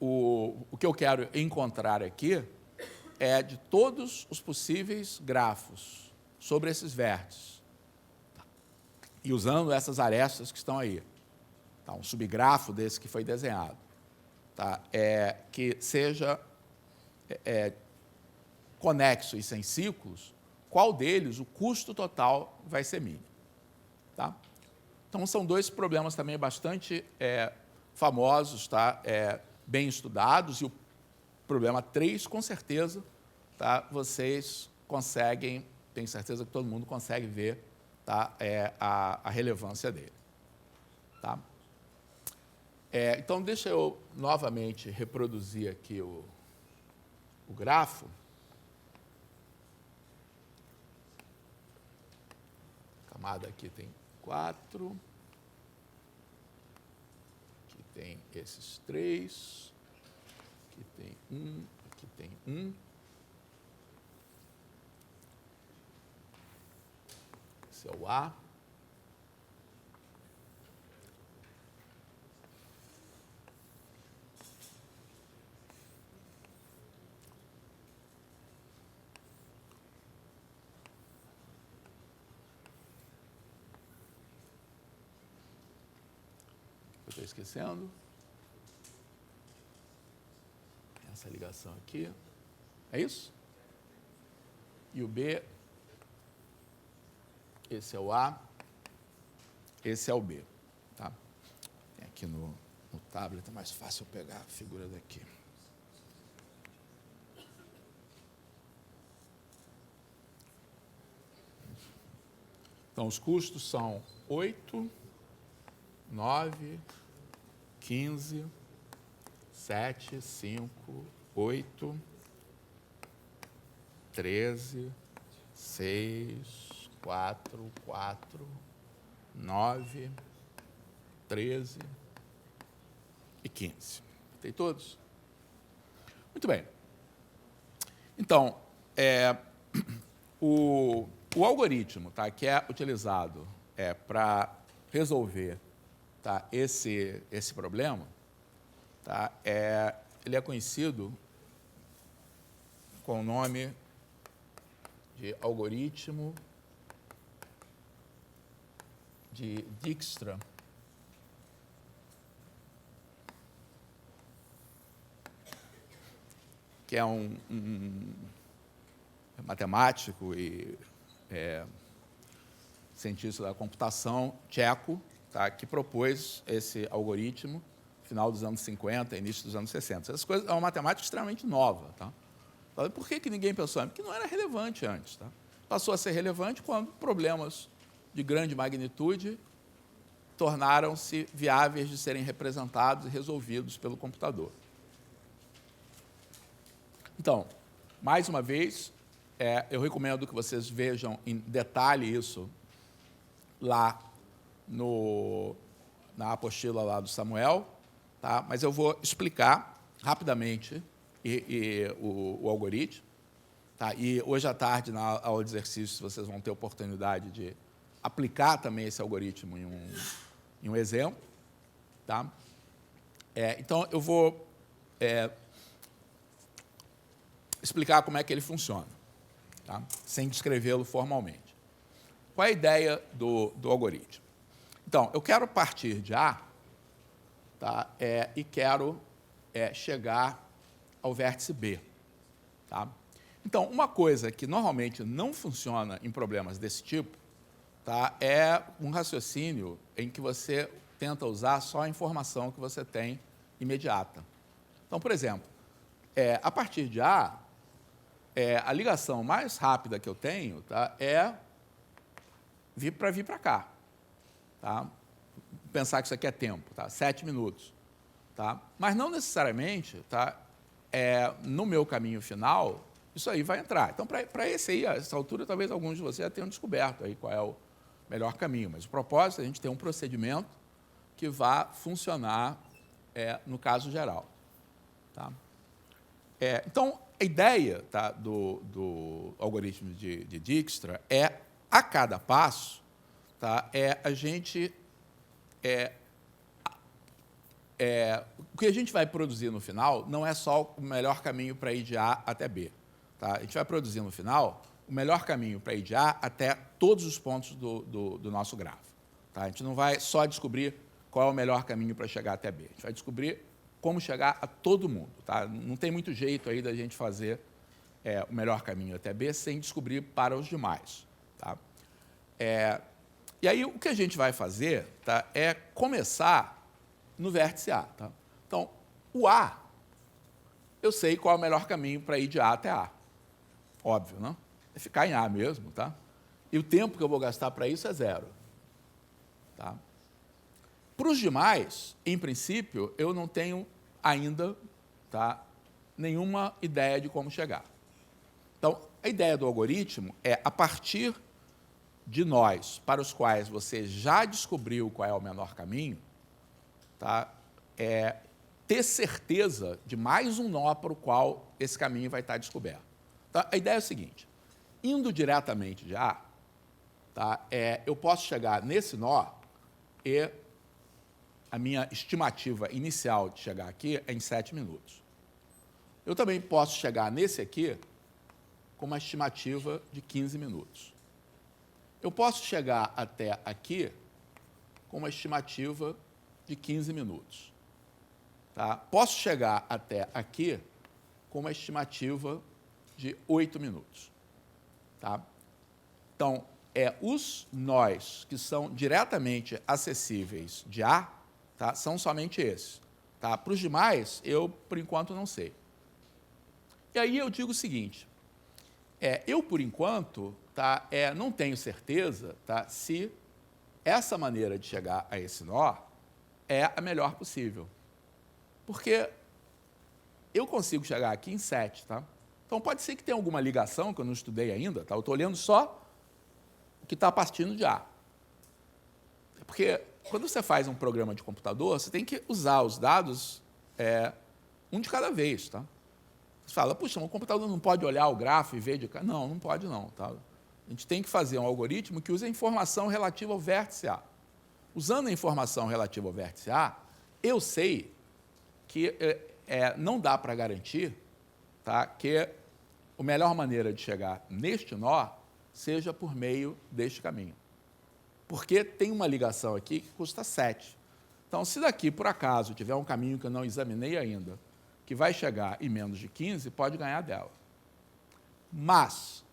o que eu quero encontrar aqui é de todos os possíveis grafos sobre esses vértices. Tá? E usando essas arestas que estão aí. Tá? Um subgrafo desse que foi desenhado. Tá? Que seja conexo e sem ciclos, qual deles o custo total vai ser mínimo. Tá? Então, são dois problemas também bastante famosos, tá? Bem estudados, e o problema 3, com certeza, tá? Vocês conseguem, tenho certeza que todo mundo consegue ver, tá? A relevância dele. Tá? Então, deixa eu novamente reproduzir aqui o grafo. A camada aqui tem 4. Aqui tem esses 3. Aqui tem 1. Aqui tem 1. Esse é o A. Eu estou esquecendo. Essa ligação aqui. É isso? E o B. Esse é o A. Esse é o B. Tá? Tem aqui no tablet, é mais fácil eu pegar a figura daqui. Então, os custos são 8, 9, 15, 7, 5, 8, 13, 6, 4, 9, 13 e 15. Tem todos? Muito bem. Então, o algoritmo, tá, que é utilizado para resolver, tá, esse problema, tá, ele é conhecido com o nome de algoritmo de Dijkstra. Que é um matemático e cientista da computação tcheco, tá, que propôs esse algoritmo no final dos anos 50, início dos anos 60. Essas coisas é uma matemática extremamente nova. Tá? Por que ninguém pensou? Porque não era relevante antes. Tá? Passou a ser relevante quando problemas de grande magnitude tornaram-se viáveis de serem representados e resolvidos pelo computador. Então, mais uma vez, eu recomendo que vocês vejam em detalhe isso lá na apostila lá do Samuel, tá? Mas eu vou explicar rapidamente o algoritmo. Tá? E hoje à tarde, na aula de exercícios, vocês vão ter oportunidade de aplicar também esse algoritmo em um exemplo. Tá? Então, eu vou explicar como é que ele funciona, tá? Sem descrevê-lo formalmente. Qual é a ideia do algoritmo? Então, eu quero partir de A, tá? E quero chegar ao vértice B. Tá? Então, uma coisa que normalmente não funciona em problemas desse tipo, tá, é um raciocínio em que você tenta usar só a informação que você tem imediata. Então, por exemplo, a partir de A, a ligação mais rápida que eu tenho, tá, é vir para cá. Tá? Pensar que isso aqui é tempo, tá? 7 minutos. Tá? Mas não necessariamente, tá, no meu caminho final, isso aí vai entrar. Então, para esse aí, a essa altura, talvez alguns de vocês já tenham descoberto aí qual é o melhor caminho. Mas o propósito é a gente ter um procedimento que vá funcionar no caso geral. Tá? Então, a ideia, tá, do algoritmo de Dijkstra é, a cada passo, tá, a gente... o que a gente vai produzir no final não é só o melhor caminho para ir de A até B. Tá? A gente vai produzir no final o melhor caminho para ir de A até todos os pontos do nosso grafo. Tá? A gente não vai só descobrir qual é o melhor caminho para chegar até B. A gente vai descobrir como chegar a todo mundo. Tá? Não tem muito jeito aí da gente fazer o melhor caminho até B sem descobrir para os demais. Tá? E aí, o que a gente vai fazer, tá, é começar no vértice A. Tá? Então, o A, eu sei qual é o melhor caminho para ir de A até A. Óbvio, não? É ficar em A mesmo. Tá? E o tempo que eu vou gastar para isso é 0. Tá? Para os demais, em princípio, eu não tenho ainda, tá, nenhuma ideia de como chegar. Então, a ideia do algoritmo é, a partir de nós, para os quais você já descobriu qual é o menor caminho, tá, ter certeza de mais um nó para o qual esse caminho vai estar descoberto. Então, a ideia é o seguinte, indo diretamente de A, tá, eu posso chegar nesse nó e a minha estimativa inicial de chegar aqui é em 7 minutos. Eu também posso chegar nesse aqui com uma estimativa de 15 minutos. Eu posso chegar até aqui com uma estimativa de 15 minutos. Tá? Posso chegar até aqui com uma estimativa de 8 minutos. Tá? Então, os nós que são diretamente acessíveis de A, tá, são somente esses. Tá? Para os demais, eu, por enquanto, não sei. E aí eu digo o seguinte, eu, por enquanto, tá, não tenho certeza, tá, se essa maneira de chegar a esse nó é a melhor possível. Porque eu consigo chegar aqui em 7. Tá? Então, pode ser que tenha alguma ligação, que eu não estudei ainda, tá? Eu estou olhando só o que está partindo de A. Porque quando você faz um programa de computador, você tem que usar os dados um de cada vez. Tá? Você fala, puxa, o computador não pode olhar o grafo e ver de cá. Não, não pode não. Tá? A gente tem que fazer um algoritmo que use a informação relativa ao vértice A. Usando a informação relativa ao vértice A, eu sei que não dá para garantir, tá, que a melhor maneira de chegar neste nó seja por meio deste caminho. Porque tem uma ligação aqui que custa 7. Então, se daqui, por acaso, tiver um caminho que eu não examinei ainda, que vai chegar em menos de 15, pode ganhar dela. Mas,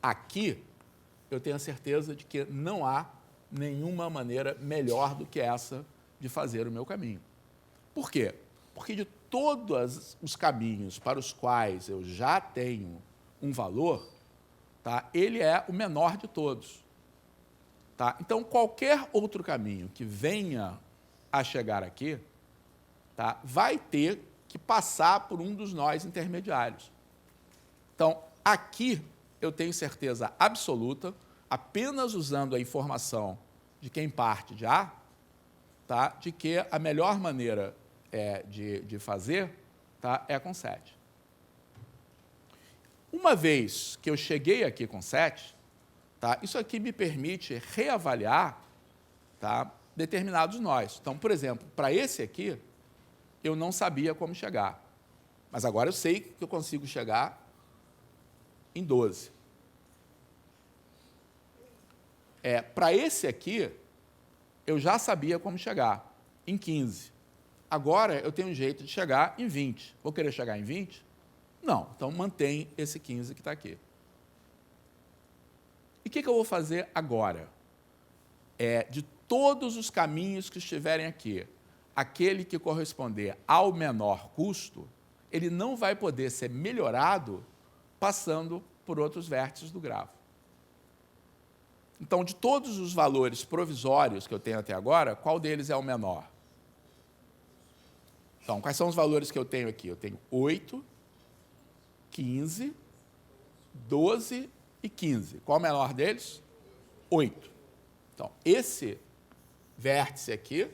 aqui, eu tenho a certeza de que não há nenhuma maneira melhor do que essa de fazer o meu caminho. Por quê? Porque de todos os caminhos para os quais eu já tenho um valor, tá, ele é o menor de todos. Tá? Então, qualquer outro caminho que venha a chegar aqui, tá, vai ter que passar por um dos nós intermediários. Então, aqui eu tenho certeza absoluta, apenas usando a informação de quem parte de A, tá, de que a melhor maneira de fazer, tá, é com 7. Uma vez que eu cheguei aqui com 7, tá, isso aqui me permite reavaliar, tá, determinados nós. Então, por exemplo, para esse aqui, eu não sabia como chegar. Mas agora eu sei que eu consigo chegar em 12. Para esse aqui, eu já sabia como chegar, em 15. Agora eu tenho um jeito de chegar em 20. Vou querer chegar em 20? Não. Então, mantém esse 15 que está aqui. E o que eu vou fazer agora? De todos os caminhos que estiverem aqui, aquele que corresponder ao menor custo, ele não vai poder ser melhorado passando por outros vértices do grafo. Então, de todos os valores provisórios que eu tenho até agora, qual deles é o menor? Então, quais são os valores que eu tenho aqui? Eu tenho 8, 15, 12 e 15. Qual o menor deles? 8. Então, esse vértice aqui,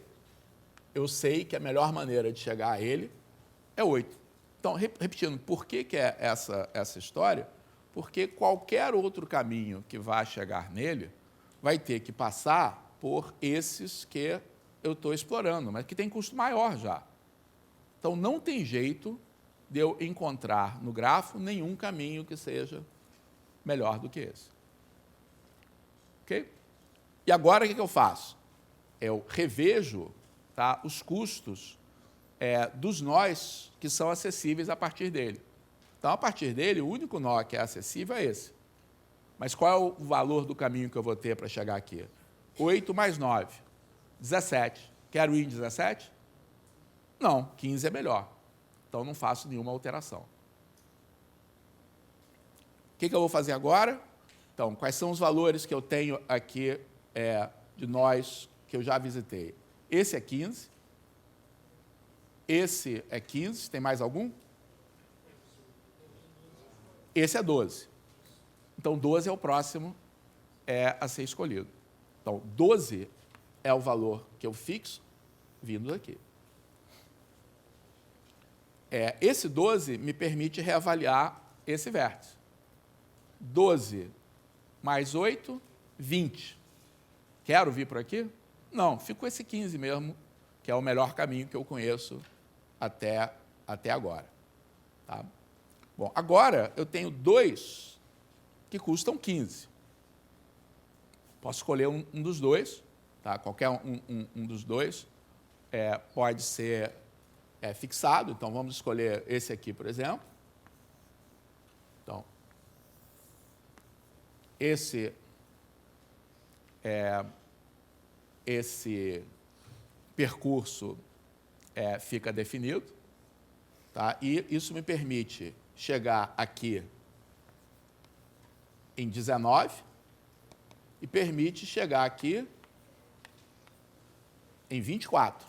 eu sei que a melhor maneira de chegar a ele é 8. Então, repetindo, por que é essa história? Porque qualquer outro caminho que vá chegar nele vai ter que passar por esses que eu estou explorando, mas que tem custo maior já. Então, não tem jeito de eu encontrar no grafo nenhum caminho que seja melhor do que esse. Ok? E agora, o que eu faço? Eu revejo, tá, os custos dos nós que são acessíveis a partir dele. Então, a partir dele, o único nó que é acessível é esse. Mas qual é o valor do caminho que eu vou ter para chegar aqui? 8 mais 9, 17. Quero ir em 17? Não, 15 é melhor. Então, não faço nenhuma alteração. O que eu vou fazer agora? Então, quais são os valores que eu tenho aqui de nós que eu já visitei? Esse é 15. Esse é 15. Tem mais algum? Esse é 12. Então, 12 é o próximo a ser escolhido. Então, 12 é o valor que eu fixo vindo daqui. Esse 12 me permite reavaliar esse vértice. 12 mais 8, 20. Quero vir por aqui? Não, fico com esse 15 mesmo, que é o melhor caminho que eu conheço até agora. Tá? Bom, agora eu tenho 2 que custam 15. Posso escolher um dos dois, tá? Qualquer um dos dois pode ser fixado. Então, vamos escolher esse aqui, por exemplo. Então, esse percurso fica definido, tá? E isso me permite chegar aqui em 19 e permite chegar aqui em 24.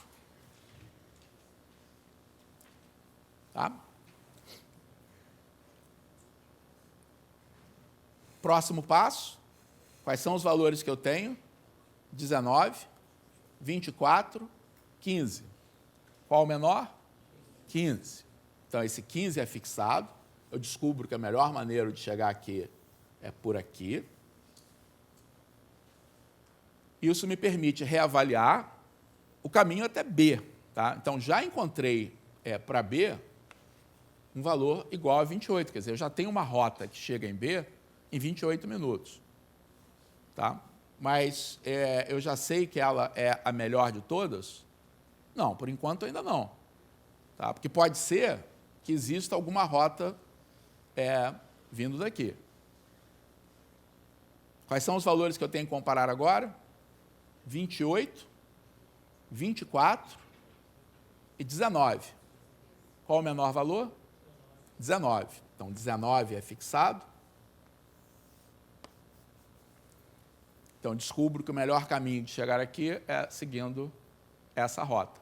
Tá? Próximo passo, quais são os valores que eu tenho? 19, 24, 15. Qual o menor? 15. Então, esse 15 é fixado. Eu descubro que a melhor maneira de chegar aqui é por aqui. Isso me permite reavaliar o caminho até B. Tá? Então, já encontrei para B um valor igual a 28. Quer dizer, eu já tenho uma rota que chega em B em 28 minutos. Tá? Mas eu já sei que ela é a melhor de todas? Não, por enquanto ainda não. Tá? Porque pode ser que exista alguma rota vindo daqui. Quais são os valores que eu tenho que comparar agora? 28, 24 e 19. Qual o menor valor? 19. Então, 19 é fixado. Então, descubro que o melhor caminho de chegar aqui é seguindo essa rota.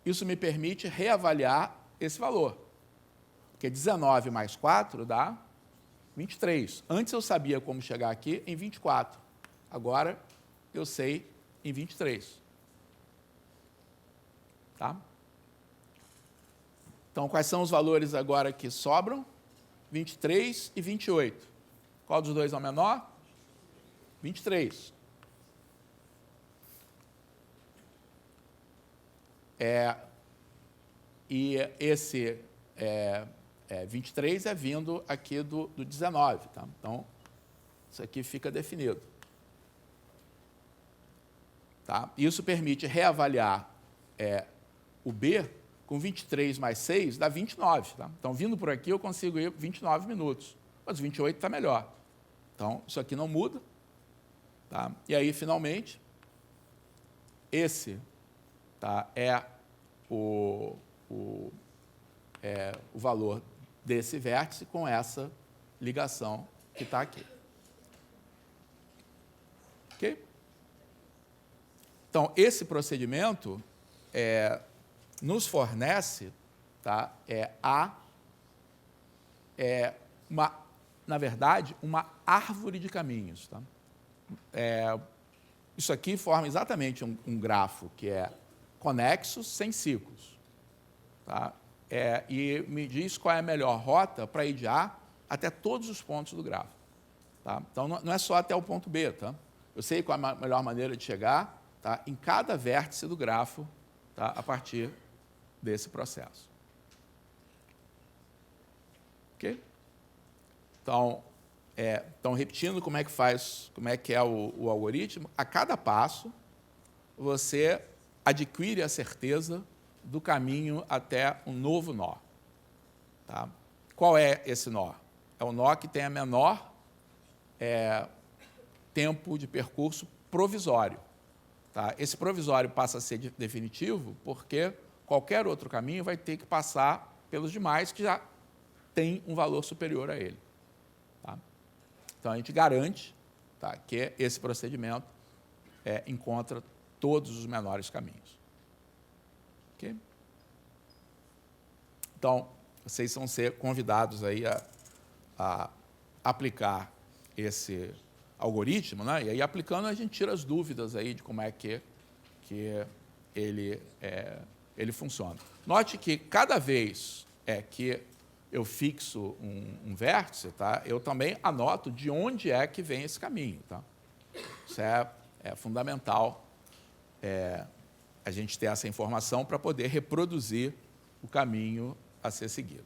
Isso me permite reavaliar esse valor. Porque 19 mais 4 dá 23. Antes eu sabia como chegar aqui em 24. Agora eu sei em 23. Tá? Então, quais são os valores agora que sobram? 23 e 28. Qual dos dois é o menor? 23. E esse 23 é vindo aqui do 19. Tá? Então, isso aqui fica definido. Tá? Isso permite reavaliar o B com 23 mais 6 dá 29. Tá? Então, vindo por aqui, eu consigo ir 29 minutos. Mas 28 está melhor. Então, isso aqui não muda. Tá? E aí, finalmente, esse, tá, é o valor desse vértice com essa ligação que está aqui. Ok? Então, esse procedimento nos fornece, tá, na verdade, uma árvore de caminhos. Tá? Isso aqui forma exatamente um grafo que é conexo sem ciclos. Tá? E me diz qual é a melhor rota para ir de A até todos os pontos do grafo. Tá? Então, não é só até o ponto B. Tá? Eu sei qual é a melhor maneira de chegar, tá, em cada vértice do grafo, tá, a partir desse processo. Ok? Então, repetindo como é que faz, como é que é o algoritmo, a cada passo você adquire a certeza do caminho até um novo nó. Tá? Qual é esse nó? É o nó que tem a menor tempo de percurso provisório. Tá? Esse provisório passa a ser definitivo porque qualquer outro caminho vai ter que passar pelos demais que já têm um valor superior a ele. Tá? Então, a gente garante, tá, que esse procedimento encontra todos os menores caminhos. Okay? Então, vocês vão ser convidados aí a aplicar esse algoritmo, né? E aí, aplicando, a gente tira as dúvidas aí de como é que ele funciona. Note que cada vez que eu fixo um vértice, tá, eu também anoto de onde é que vem esse caminho. Tá? Isso é fundamental, a gente ter essa informação para poder reproduzir o caminho a ser seguido.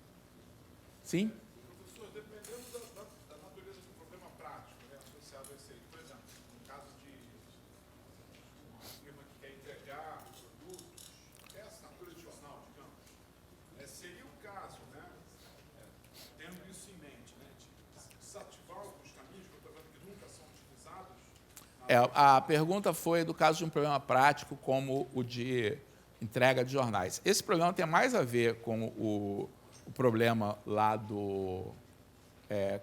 Sim? Professor, dependendo da natureza do problema prático, né, associado a esse aí, por exemplo, no caso de uma firma que quer entregar produtos, até assinatura de jornal, digamos, seria o caso, né, tendo isso em mente, né, de desativar alguns caminhos que eu estou vendo que nunca são utilizados? A pergunta foi do caso de um problema prático como o de entrega de jornais. Esse problema tem mais a ver com o problema lá do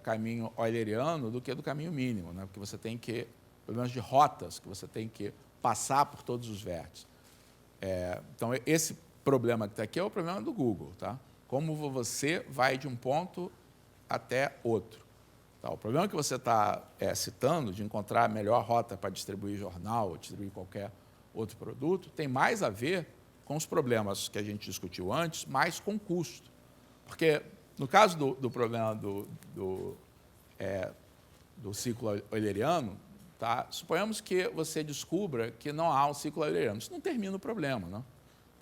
caminho euleriano do que do caminho mínimo, né? Porque você tem que, problemas de rotas, que você tem que passar por todos os vértices. Então, esse problema que está aqui é o problema do Google. Tá? Como você vai de um ponto até outro. Tá? O problema que você está citando, de encontrar a melhor rota para distribuir jornal ou distribuir qualquer outro produto, tem mais a ver com os problemas que a gente discutiu antes, mais com custo. Porque, no caso do problema do ciclo euleriano, tá? Suponhamos que você descubra que não há um ciclo euleriano. Isso não termina o problema, não?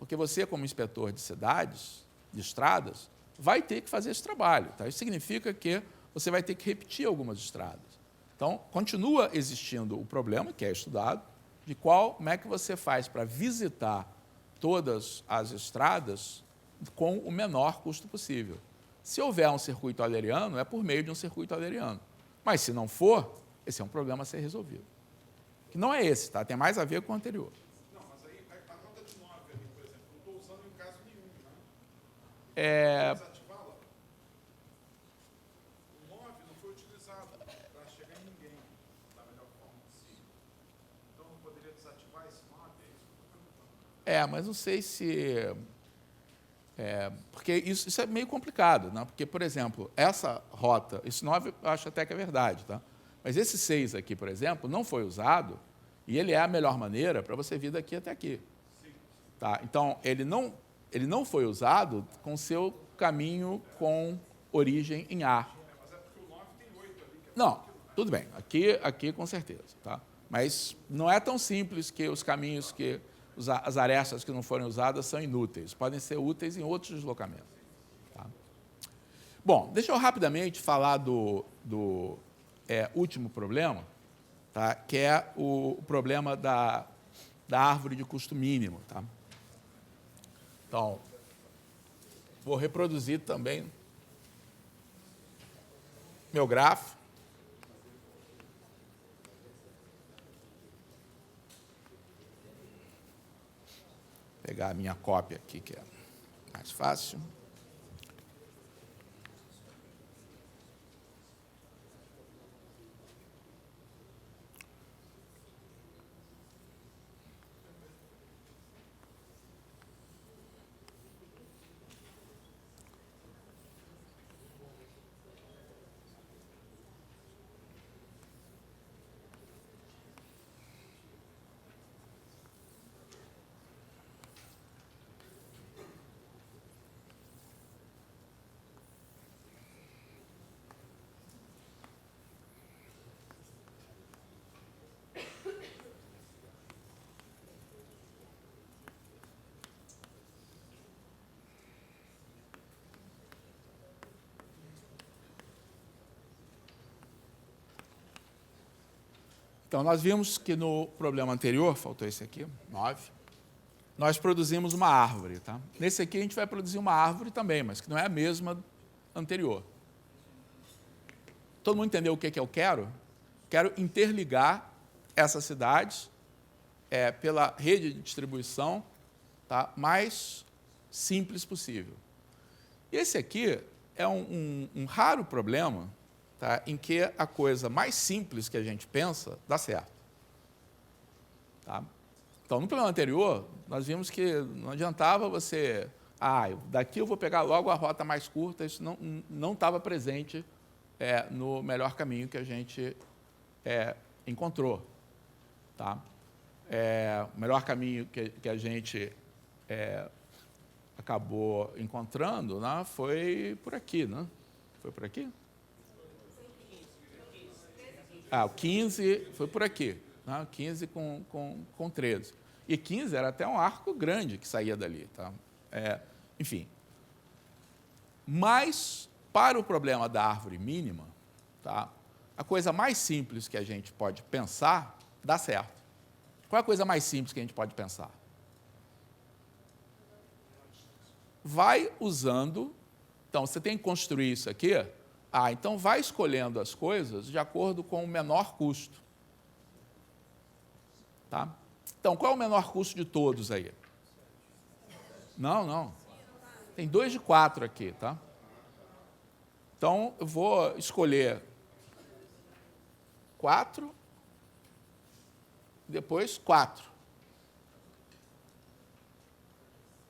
Porque você, como inspetor de cidades, de estradas, vai ter que fazer esse trabalho. Tá? Isso significa que você vai ter que repetir algumas estradas. Então, continua existindo o problema, que é estudado, de como é que você faz para visitar todas as estradas com o menor custo possível. Se houver um circuito euleriano, é por meio de um circuito euleriano. Mas, se não for, esse é um problema a ser resolvido. Que não é esse, tá? Tem mais a ver com o anterior. Não, mas aí a nota de 9 ali, por exemplo, não estou usando em caso nenhum, né? Desativá-la. O 9 não foi utilizado para chegar em ninguém da melhor forma possível. Então, não poderia desativar esse 9? É isso que eu estou perguntando. Mas não sei se... porque isso é meio complicado, né? Porque, por exemplo, essa rota, esse 9 eu acho até que é verdade, tá? Mas esse 6 aqui, por exemplo, não foi usado e ele é a melhor maneira para você vir daqui até aqui. Tá? Então, ele não foi usado com seu caminho com origem em A. Mas é porque o 9 tem 8 ali. Não, tudo bem, aqui com certeza. Tá? Mas não é tão simples que os caminhos que... as arestas que não forem usadas são inúteis. Podem ser úteis em outros deslocamentos. Tá? Bom, deixa eu rapidamente falar do último problema, tá? Que é o problema da árvore de custo mínimo. Tá? Então, vou reproduzir também meu grafo. pegar a minha cópia aqui, que é mais fácil. Então, nós vimos que no problema anterior, faltou esse aqui, 9, nós produzimos uma árvore. Tá? Nesse aqui, a gente vai produzir uma árvore também, mas que não é a mesma anterior. Todo mundo entendeu o que eu quero? Quero interligar essas cidades pela rede de distribuição, tá, mais simples possível. Esse aqui é um raro problema, tá, em que a coisa mais simples que a gente pensa dá certo. Tá? Então, no problema anterior, nós vimos que não adiantava você... daqui eu vou pegar logo a rota mais curta, isso não estava presente no melhor caminho que a gente encontrou. Tá? O melhor caminho que a gente acabou encontrando, né, foi por aqui. Né? Foi por aqui? O 15 foi por aqui. Né? 15 com 13. E 15 era até um arco grande que saía dali. Tá? Enfim. Mas, para o problema da árvore mínima, tá, a coisa mais simples que a gente pode pensar dá certo. Qual é a coisa mais simples que a gente pode pensar? Vai usando... Então, você tem que construir isso aqui. Então vai escolhendo as coisas de acordo com o menor custo. Tá? Então, qual é o menor custo de todos aí? Não. Tem 2 de 4 aqui, tá? Então, eu vou escolher 4, depois 4.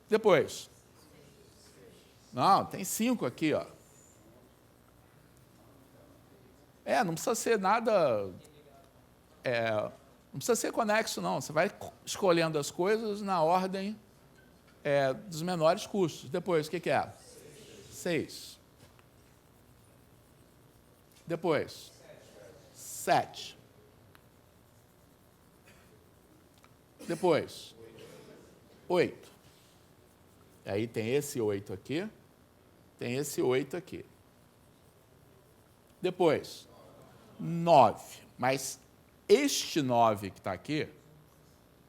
Depois. Não, tem 5 aqui, ó. Não precisa ser nada... não precisa ser conexo, não. Você vai escolhendo as coisas na ordem dos menores custos. Depois, o que é? 6. Depois, 7. Depois, 8. E aí tem esse 8 aqui, tem esse 8 aqui. Depois, 9. Mas este 9 que está aqui,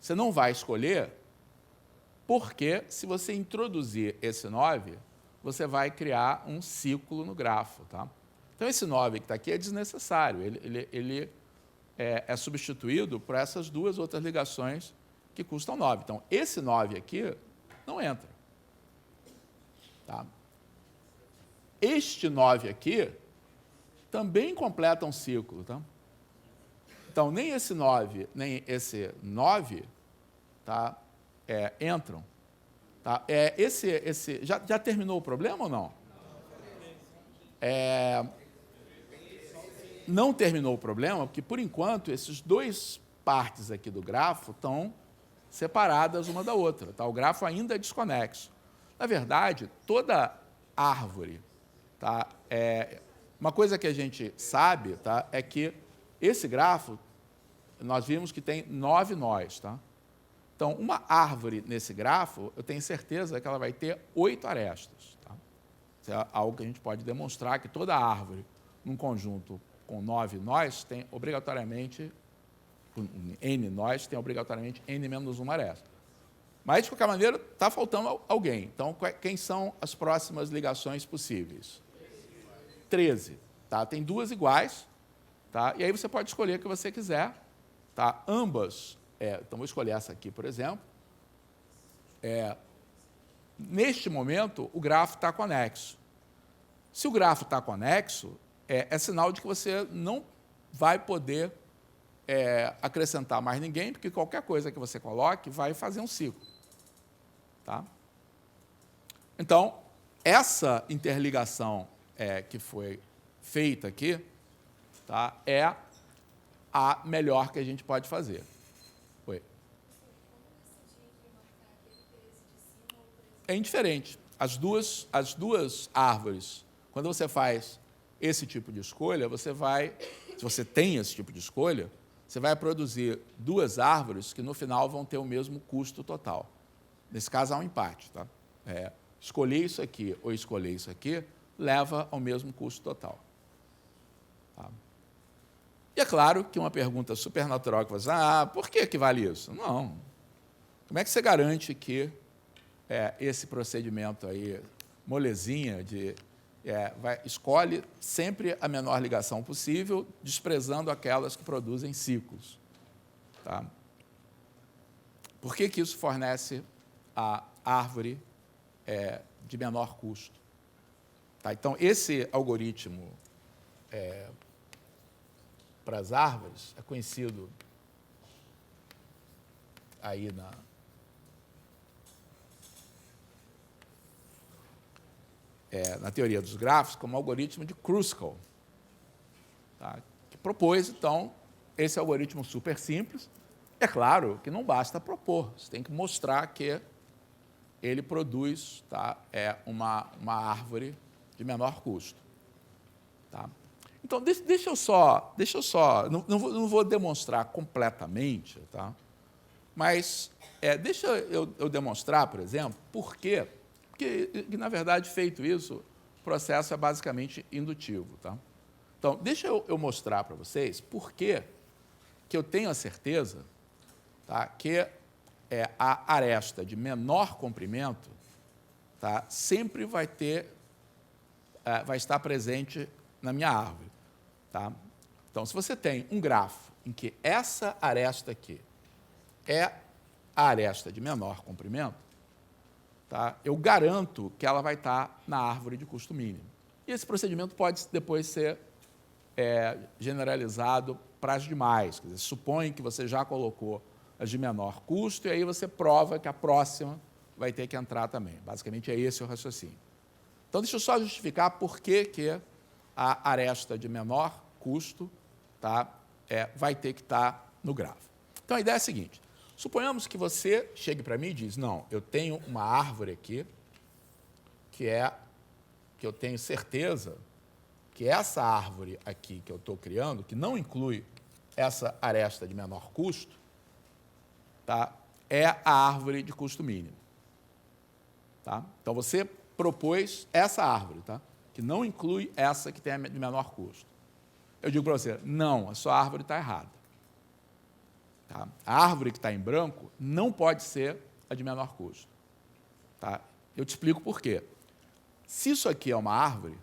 você não vai escolher, porque se você introduzir esse 9, você vai criar um ciclo no grafo. Tá? Então, esse 9 que está aqui é desnecessário. Ele é substituído por essas 2 outras ligações que custam 9. Então, esse 9 aqui não entra. Tá? Este 9 aqui também completa um ciclo. Tá? Então, nem esse 9, nem esse 9 tá, entram. Tá? Já terminou o problema ou não? Não terminou o problema, porque, por enquanto, esses 2 partes aqui do grafo estão separadas uma da outra. Tá? O grafo ainda é desconexo. Na verdade, toda árvore, tá, uma coisa que a gente sabe, tá, é que esse grafo, nós vimos que tem 9 nós. Tá? Então, uma árvore nesse grafo, eu tenho certeza que ela vai ter 8 arestas. Tá? Isso é algo que a gente pode demonstrar, que toda árvore, num conjunto com 9 nós, tem obrigatoriamente, n nós, tem obrigatoriamente n menos 1 aresta. Mas, de qualquer maneira, está faltando alguém. Então, quem são as próximas ligações possíveis? 13. Tá? Tem 2 iguais, tá? E aí você pode escolher o que você quiser. Tá? Ambas, então vou escolher essa aqui, por exemplo. neste momento, o grafo está conexo. Se o grafo está conexo, é sinal de que você não vai poder acrescentar mais ninguém, porque qualquer coisa que você coloque vai fazer um ciclo. Tá? Então, essa interligação que foi feita aqui, tá, é a melhor que a gente pode fazer. Oi. É indiferente. As duas árvores, quando você faz esse tipo de escolha, se você tem esse tipo de escolha, você vai produzir duas árvores que, no final, vão ter o mesmo custo total. Nesse caso, há um empate. Tá? Escolher isso aqui ou escolher isso aqui leva ao mesmo custo total. Tá? E é claro que uma pergunta supernatural que você por que vale isso? Não. Como é que você garante que esse procedimento aí, molezinha, escolhe sempre a menor ligação possível, desprezando aquelas que produzem ciclos? Tá? Por que isso fornece a árvore de menor custo? Tá? Então, esse algoritmo para as árvores é conhecido aí na teoria dos grafos como algoritmo de Kruskal, tá? Que propôs, então, esse algoritmo super simples. É claro que não basta propor, você tem que mostrar que ele produz, tá, uma árvore de menor custo. Tá? Então, deixa eu só não vou demonstrar completamente, tá? Mas deixa eu demonstrar, por exemplo, por quê? Porque, na verdade, feito isso, o processo é basicamente indutivo. Tá? Então, deixa eu mostrar para vocês por que eu tenho a certeza, tá, que a aresta de menor comprimento, tá, sempre vai estar presente na minha árvore. Tá? Então, se você tem um grafo em que essa aresta aqui é a aresta de menor comprimento, tá, eu garanto que ela vai estar na árvore de custo mínimo. E esse procedimento pode depois ser generalizado para as demais. Quer dizer, supõe que você já colocou as de menor custo, e aí você prova que a próxima vai ter que entrar também. Basicamente, é esse o raciocínio. Então, deixa eu só justificar por que a aresta de menor custo, tá, vai ter que estar no grafo. Então, a ideia é a seguinte. Suponhamos que você chegue para mim e diz, não, eu tenho uma árvore aqui que eu tenho certeza que essa árvore aqui que eu estou criando, que não inclui essa aresta de menor custo, tá, é a árvore de custo mínimo. Tá? Então, você propôs essa árvore, tá, que não inclui essa que tem de menor custo. Eu digo para você, não, a sua árvore está errada. Tá? A árvore que está em branco não pode ser a de menor custo. Tá? Eu te explico por quê. Se isso aqui é uma árvore,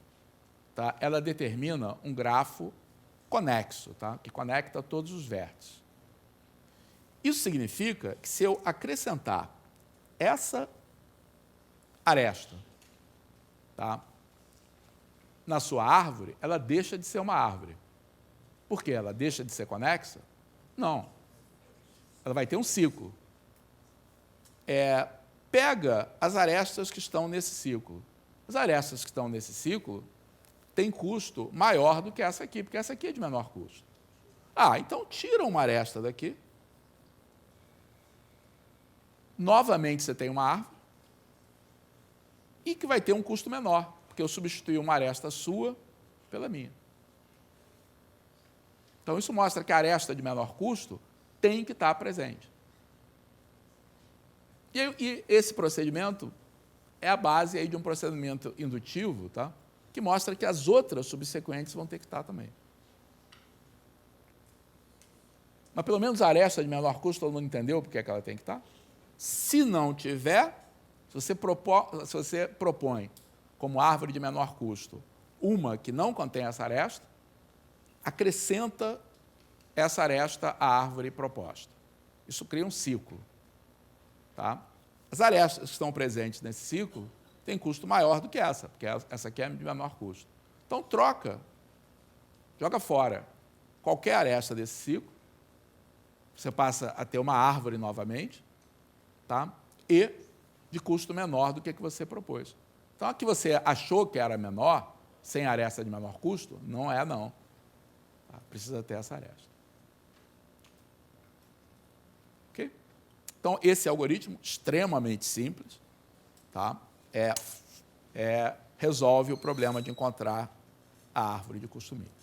tá, ela determina um grafo conexo, tá, que conecta todos os vértices. Isso significa que, se eu acrescentar essa aresta, tá, na sua árvore, ela deixa de ser uma árvore. Por quê? Ela deixa de ser conexa? Não. Ela vai ter um ciclo. Pega as arestas que estão nesse ciclo. As arestas que estão nesse ciclo têm custo maior do que essa aqui, porque essa aqui é de menor custo. Então tira uma aresta daqui. Novamente você tem uma árvore e que vai ter um custo menor, porque eu substituí uma aresta sua pela minha. Então, isso mostra que a aresta de menor custo tem que estar presente. E esse procedimento é a base aí de um procedimento indutivo, tá, que mostra que as outras subsequentes vão ter que estar também. Mas, pelo menos, a aresta de menor custo, todo mundo entendeu porque é que ela tem que estar? Se não tiver, se você propõe como árvore de menor custo uma que não contém essa aresta, acrescenta essa aresta à árvore proposta. Isso cria um ciclo. Tá? As arestas que estão presentes nesse ciclo têm custo maior do que essa, porque essa aqui é de menor custo. Então, troca, joga fora qualquer aresta desse ciclo, você passa a ter uma árvore novamente, tá? E de custo menor do que você propôs. Então, a que você achou que era menor, sem aresta de menor custo, não é, não. Tá? Precisa ter essa aresta. Ok? Então, esse algoritmo, extremamente simples, tá? Resolve o problema de encontrar a árvore de custo mínimo.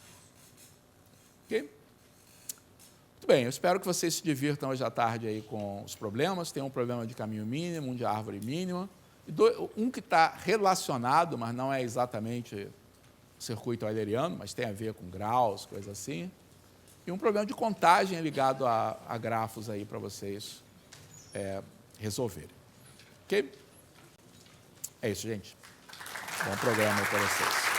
Ok? Muito bem, eu espero que vocês se divirtam hoje à tarde aí com os problemas. Tem um problema de caminho mínimo, um de árvore mínima, e um que está relacionado, mas não é exatamente circuito euleriano, mas tem a ver com graus, coisa assim. E um problema de contagem ligado a grafos aí para vocês resolverem. Ok? É isso, gente. Bom programa aí para vocês.